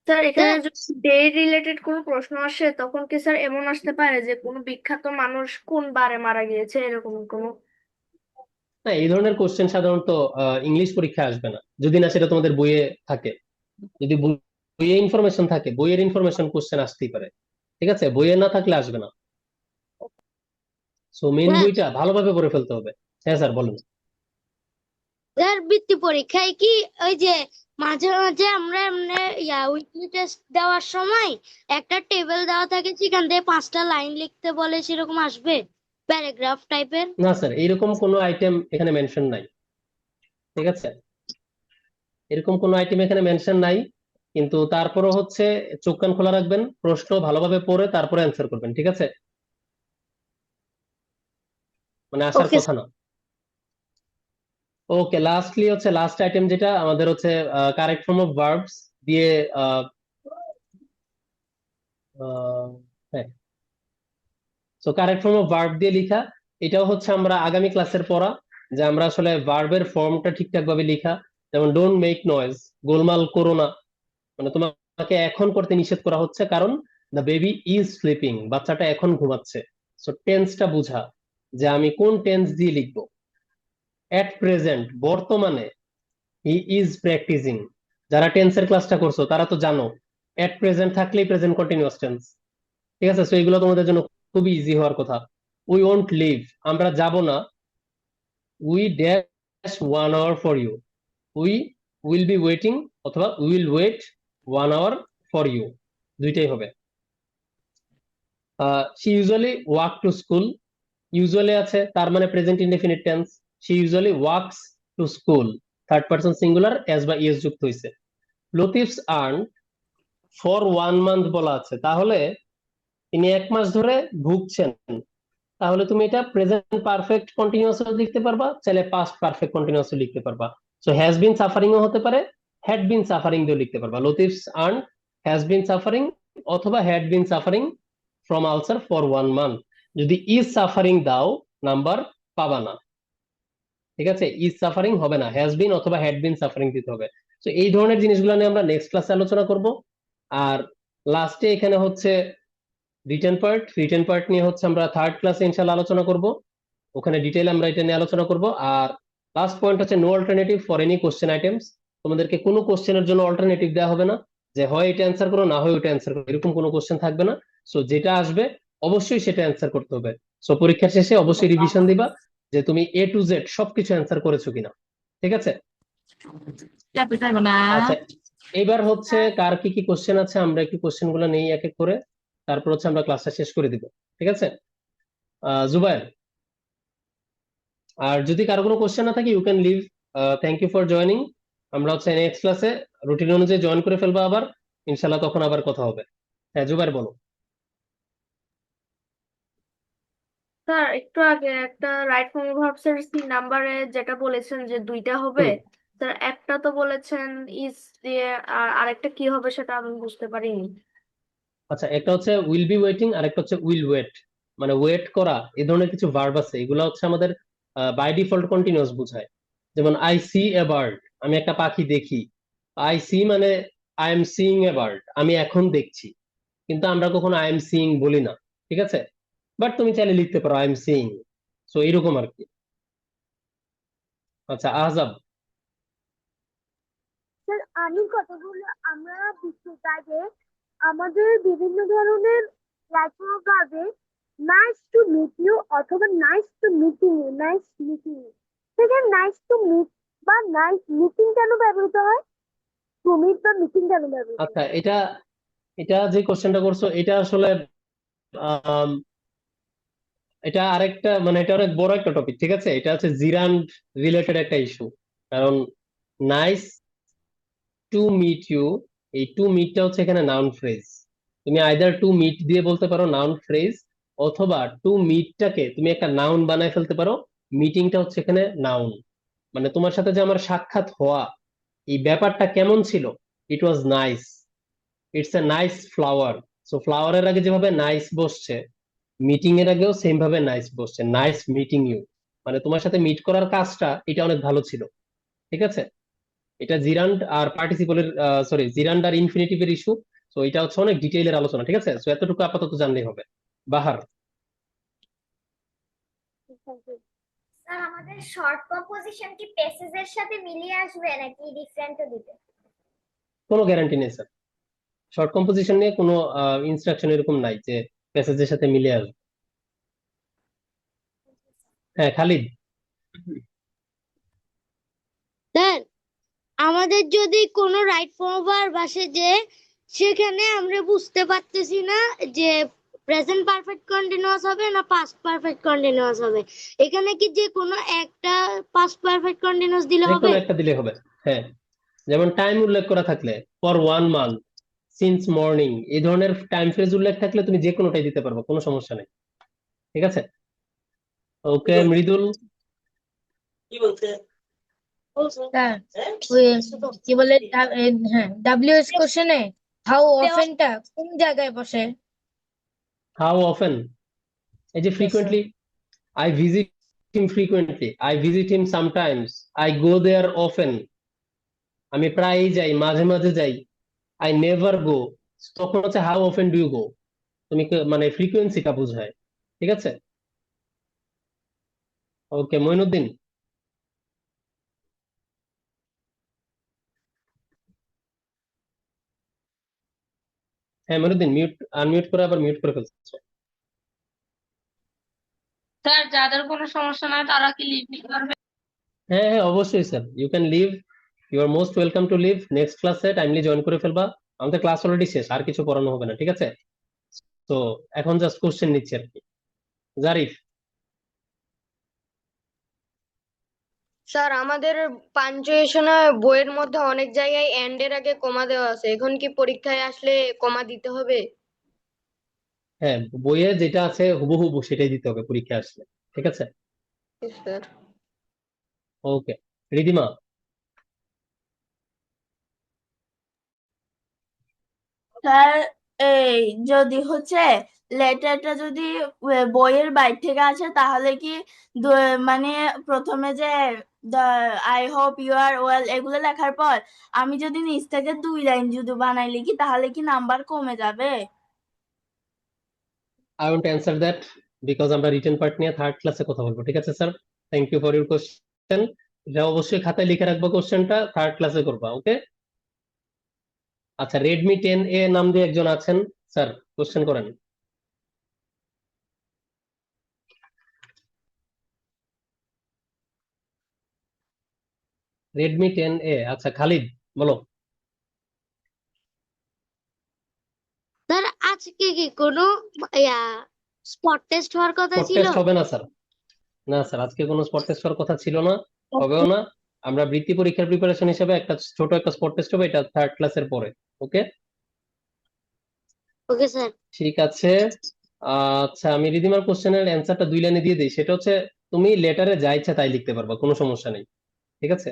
Sir এখানে যদি ডে রিলেটেড কোনো প্রশ্ন আসে তখন কি স্যার এমন আসতে পারে যে কোনো বিখ্যাত মানুষ কোন বারে মারা গিয়েছে, এরকম কোনো? না, এই ধরনের কোশ্চেন সাধারণত ইংলিশ পরীক্ষা আসবে না, যদি না সেটা তোমাদের বইয়ে থাকে। যদি বইয়ে ইনফরমেশন থাকে, বইয়ের ইনফরমেশন কোশ্চেন আসতেই পারে, ঠিক আছে? বইয়ে না থাকলে আসবে না। সো মেন স্যার, বইটা ভালোভাবে পড়ে ফেলতে হবে। হ্যাঁ স্যার বলুন। স্যার বৃত্তি পরীক্ষায় কি ওই যে মাঝে মাঝে আমরা এমনি উইকলি টেস্ট দেওয়ার সময় একটা টেবিল দেওয়া থাকে, সেখান থেকে 5টা লাইন লিখতে বলে, সেরকম আসবে প্যারাগ্রাফ টাইপের? না স্যার, এরকম কোনো আইটেম এখানে মেনশন নাই, ঠিক আছে? এরকম কোনো আইটেম এখানে মেনশন নাই, কিন্তু তারপরও হচ্ছে চোখ কান খোলা রাখবেন, প্রশ্ন ভালোভাবে পড়ে তারপরে অ্যান্সার করবেন, ঠিক আছে? মানে আসার ওকে। কথা না। ওকে, লাস্টলি হচ্ছে লাস্ট আইটেম যেটা আমাদের হচ্ছে কারেক্ট ফর্ম অফ ভার্বস দিয়ে হ্যাঁ, so correct form of verb দিয়ে লিখা। এটাও হচ্ছে আমরা আগামী ক্লাসের পড়া, যে আমরা আসলে ভার্বের ফর্মটা ঠিকঠাক ভাবে লিখা। যেমন ডোন্ট মেক নয়েজ, গোলমাল করো না, মানে তোমাকে এখন করতে নিষেধ করা হচ্ছে, কারণ দ্য বেবি ইজ স্লিপিং, বাচ্চাটা এখন ঘুমাচ্ছে। সো টেন্সটা বুঝা, যে আমি কোন টেন্স দিয়ে লিখবো। এট প্রেজেন্ট, বর্তমানে। হি ইজ প্র্যাকটিসিং, যারা টেন্সের ক্লাসটা করছো তারা তো জানো এট প্রেজেন্ট থাকলেই প্রেজেন্ট কন্টিনিউয়াস টেন্স, ঠিক আছে? সো এগুলো তোমাদের জন্য খুবই ইজি হওয়ার কথা। উই ওয়ন্ট লিভ, আমরা যাব না। We dash 1 hour for you, we will be waiting অথবা will wait 1 hour for you, দুইটাই হবে। She usually walk to school, usually আছে তার মানে present indefinite tense. She usually walks to school third person singular S বা ES যুক্ত হয়েছে। লতিফস earn for 1 month বলা আছে, তাহলে তিনি 1 মাস ধরে ভুগছেন। তাহলে তুমি এটা প্রেজেন্ট পারফেক্ট কন্টিনিউয়াস লিখতে পারবা, চাইলে পাস্ট পারফেক্ট কন্টিনিউয়াস লিখতে পারবা। সো হ্যাজ বিন সাফারিং ও হতে পারে, হ্যাড বিন সাফারিং দিয়েও লিখতে পারবা। লতিফস আর্ন হ্যাজ বিন সাফারিং অথবা had been suffering from ulcer for 1 month. যদি ইজ সাফারিং দাও নাম্বার পাবা না, ঠিক আছে? ইজ সাফারিং হবে না, হ্যাজ বিন অথবা হ্যাড বিন সাফারিং দিতে হবে। তো এই ধরনের জিনিসগুলো নিয়ে আমরা নেক্সট ক্লাসে আলোচনা করব। আর লাস্টে এখানে হচ্ছে রিটেন পার্ট নিয়ে হচ্ছে আমরা থার্ড ক্লাসে ইনশাল্লাহ আলোচনা করব, ওখানে ডিটেইল আমরা এটা নিয়ে আলোচনা করব। আর লাস্ট পয়েন্ট হচ্ছে no alternative for any question items. তোমাদেরকে কোনো কোশ্চেনের জন্য অল্টারনেটিভ দেওয়া হবে না, যে হয় এটা অ্যান্সার করো না হয় ওইটা অ্যান্সার করো, এরকম কোনো কোশ্চেন থাকবে না। সো যেটা আসবে অবশ্যই সেটা অ্যান্সার করতে হবে। সো পরীক্ষার শেষে অবশ্যই রিভিশন দিবা যে তুমি এ টু জেড সবকিছু অ্যান্সার করেছো কিনা, ঠিক আছে? আচ্ছা, এবার হচ্ছে কার কি কি কোশ্চেন আছে আমরা একটু কোশ্চেন গুলো নেই এক এক করে, তারপর হচ্ছে আমরা ক্লাসটা শেষ করে দিব, ঠিক আছে? জুবায়ের, আর যদি কারো কোনো কোশ্চেন না থাকে you can leave. Thank you for joining. আমরা হচ্ছে নেক্সট ক্লাসে রুটিন অনুযায়ী জয়েন করে ফেলবো আবার, ইনশাল্লাহ তখন আবার কথা হবে। হ্যাঁ জুবায়ের বলো। স্যার একটু আগে একটা রাইট ফর্ম ভার্বস এর সি নাম্বারে যেটা বলেছেন যে দুইটা হবে, স্যার একটা তো বলেছেন ইজ দিয়ে, আর আরেকটা কি হবে সেটা আমি বুঝতে পারিনি। আচ্ছা, একটা হচ্ছে উইল বি ওয়েটিং আর একটা হচ্ছে উইল ওয়েট, মানে ওয়েট করা, এই ধরনের কিছু ভার্ব আছে, এগুলো হচ্ছে আমাদের বাই ডিফল্ট কন্টিনিউয়াস বোঝায়। যেমন আই সি এ বার্ড, আমি একটা পাখি দেখি। আই সি মানে I am seeing a bird, আমি এখন দেখছি, কিন্তু আমরা কখনো আই এম সিইং বলি না, ঠিক আছে? বাট তুমি চাইলে লিখতে পারো আই এম সিইং। সো এরকম আর কি। আচ্ছা আহজাব। স্যার আমি কতগুলো আমরা বিশেষ আগে আমাদের বিভিন্ন ধরনের লেখার ভাবে নাইস টু মিট ইউ অথবা nice to meeting you, nice meeting you, সেখানে নাইস টু মিট বা নাইস মিটিং কেন ব্যবহৃত হয়, টু মিট বা মিটিং কেন ব্যবহৃত হয়? আচ্ছা, এটা এটা যে কোশ্চেনটা করছো এটা আসলে আম, এটা আরেকটা, মানে এটা অনেক বড় একটা টপিক, ঠিক আছে? এটা হচ্ছে জিরান্ড রিলেটেড একটা ইস্যু। কারণ নাইস টু মিট ইউ, এই টু মিটটা হচ্ছে এখানে নাউন ফ্রেজ। তুমি আইদার টু মিট দিয়ে বলতে পারো নাউন ফ্রেজ, অথবা টু মিটটাকে তুমি একটা নাউন বানায় ফেলতে পারো। মিটিংটা হচ্ছে এখানে নাউন, মানে তোমার সাথে যে আমার সাক্ষাৎ হওয়া, এই ব্যাপারটা কেমন ছিল? It was nice, it's a nice flower. So ফ্লাওয়ারের আগে যেভাবে নাইস বসছে, মিটিং এর আগেও সেম ভাবে নাইস বসছে, নাইস মিটিং ইউ, মানে তোমার সাথে মিট করার কাজটা এটা অনেক ভালো ছিল, ঠিক আছে? এটা জিরান্ড আর পার্টিসিপলের, সরি জিরান্ড আর ইনফিনিটিভের ইস্যু। তো এটা হচ্ছে অনেক ডিটেইলের আলোচনা, ঠিক আছে? তো এতটুকু আপাতত জানলেই হবে। বাহার। স্যার আমাদের শর্ট কম্পোজিশন কি প্যাসেজের সাথে মিলিয়ে আসবে নাকি ডিফারেন্টও দিবে? কোনো গ্যারান্টি নেই স্যার, শর্ট কম্পোজিশন নিয়ে কোনো ইনস্ট্রাকশন এরকম নাই যে প্যাসেজের সাথে মিলে আসবে। হ্যাঁ খালিদ। স্যার আমাদের যদি কোনো রাইট ফর্ম ভার্ব আসে যে সেখানে আমরা বুঝতে পারতেছি না যে প্রেজেন্ট পারফেক্ট কন্টিনিউয়াস হবে না পাস্ট পারফেক্ট কন্টিনিউয়াস হবে, এখানে কি যে কোনো একটা পাস্ট পারফেক্ট কন্টিনিউয়াস দিলে যে হবে? কোনো একটা দিলে হবে, হ্যাঁ। যেমন টাইম উল্লেখ করা থাকলে ফর 1 মান্থ, সিন্স মর্নিং, এই ধরনের টাইম ফ্রেজ উল্লেখ থাকলে তুমি যে কোনোটাই দিতে পারবে, কোনো সমস্যা নেই, ঠিক আছে? ওকে মৃদুল। স্যার ওই কি বলে হ্যাঁ ডাব্লিউএস কোশ্চেনে হাউ অফেনটা কোন জায়গায় বসে? হাউ অফেন, এই যে frequently, I visit him frequently, I visit him sometimes, I go there often, আমি প্রায়ই যাই, মাঝে মাঝে যাই। I never go, তখন হচ্ছে how often do you go, তুমি মানে ফ্রিকোয়েন্সিটা বোঝায়, ঠিক আছে? ওকে মইনুদ্দিন। হ্যাঁ মইনুদ্দিন, মিউট আনমিউট করে আবার মিউট করে ফেলছো। স্যার যাদের কোনো সমস্যা নাই তারা কি লিভ নিতে পারবে? হ্যাঁ হ্যাঁ অবশ্যই sir, you can leave, you are most welcome to leave. Next ক্লাসে টাইমলি জয়েন করে ফেলবা, আমাদের ক্লাস অলরেডি শেষ, আর কিছু পড়ানো হবে না, ঠিক আছে? তো এখন জাস্ট কোশ্চেন নিচ্ছি আর কি। জারিফ। স্যার আমাদের পাঞ্চুয়েশনে বইয়ের মধ্যে অনেক জায়গায় এন্ড এর আগে কমা দেওয়া আছে, এখন কি পরীক্ষায় আসলে কমা দিতে হবে? হ্যাঁ, বইয়ে যেটা আছে হুবহু সেটাই দিতে হবে পরীক্ষা আসলে, ঠিক আছে? Sir okay, Ridima. স্যার এই যদি হচ্ছে লেটারটা যদি বইয়ের বাইরে থেকে আসে তাহলে কি মানে প্রথমে যে I hope you are well এগুলো লেখার পর আমি যদি নিচ থেকে 2 লাইন যদি বানাই লিখি তাহলে কি নাম্বার কমে যাবে? I want answer that, because আমরা রিটেন পার্ট নিয়ে থার্ড ক্লাসে কথা বলবো, ঠিক আছে sir? Thank you for your question. এটা অবশ্যই খাতায় লিখে রাখবো, কোশ্চেনটা থার্ড ক্লাসে করবা, ওকে? আচ্ছা, রেডমি 10A নাম দিয়ে একজন আছেন, স্যার কোশ্চেন করেন। রেডমি 10A, আচ্ছা খালিদ বলো। স্যার আজকে কি কোনো স্পট টেস্ট হওয়ার কথা স্পট ছিল? টেস্ট হবে না স্যার, না স্যার আজকে কোনো স্পট টেস্ট হওয়ার কথা ছিল না, হবেও না। আমরা বৃত্তি পরীক্ষার প্রিপারেশন হিসেবে একটা ছোট একটা স্পট টেস্ট হবে, এটা থার্ড ক্লাসের পরে, ওকে? Okay sir. ঠিক আছে। আচ্ছা, আমি রিদিমার কোশ্চেনের অ্যান্সারটা 2 লাইনে দিয়ে দিই, সেটা হচ্ছে তুমি লেটারে যা ইচ্ছা তাই লিখতে পারবা, কোনো সমস্যা নেই, ঠিক আছে?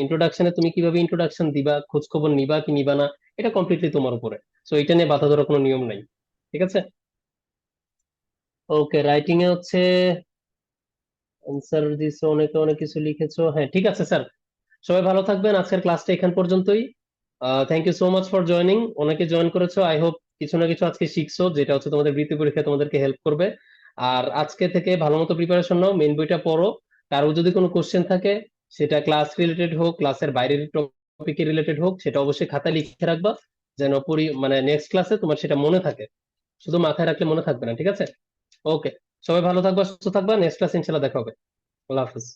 ইন্ট্রোডাকশনে তুমি কিভাবে ইন্ট্রোডাকশন দিবা, খোঁজ খবর নিবা কি নিবা না, এটা কমপ্লিটলি তোমার উপরে। সো এটা নিয়ে বাধা ধরার কোনো নিয়ম নাই, ঠিক আছে? ওকে, রাইটিং এ হচ্ছে অ্যান্সার দিছো, অনেকে অনেক কিছু লিখেছো, হ্যাঁ ঠিক আছে স্যার। সবাই ভালো থাকবেন, আজকের ক্লাসটা এখান পর্যন্তই। Thank you so much for joining. অনেকে জয়েন করেছো, আই হোপ কিছু না কিছু আজকে শিখছো, যেটা হচ্ছে তোমাদের বৃত্তি পরীক্ষায় তোমাদেরকে হেল্প করবে। আর আজকে থেকে ভালো মতো প্রিপারেশন নাও, মেইন বইটা পড়ো। কারো যদি কোনো কোশ্চেন থাকে, সেটা ক্লাস রিলেটেড হোক, ক্লাসের বাইরের টপিকে রিলেটেড হোক, সেটা অবশ্যই খাতায় লিখে রাখবা, যেন মানে নেক্সট ক্লাসে তোমার সেটা মনে থাকে। শুধু মাথায় রাখলে মনে থাকবে না, ঠিক আছে? ওকে, সবাই ভালো থাকবা, সুস্থ থাকবা, নেক্সট ক্লাস ইনশাল্লাহ দেখা হবে। আল্লাহ হাফিজ।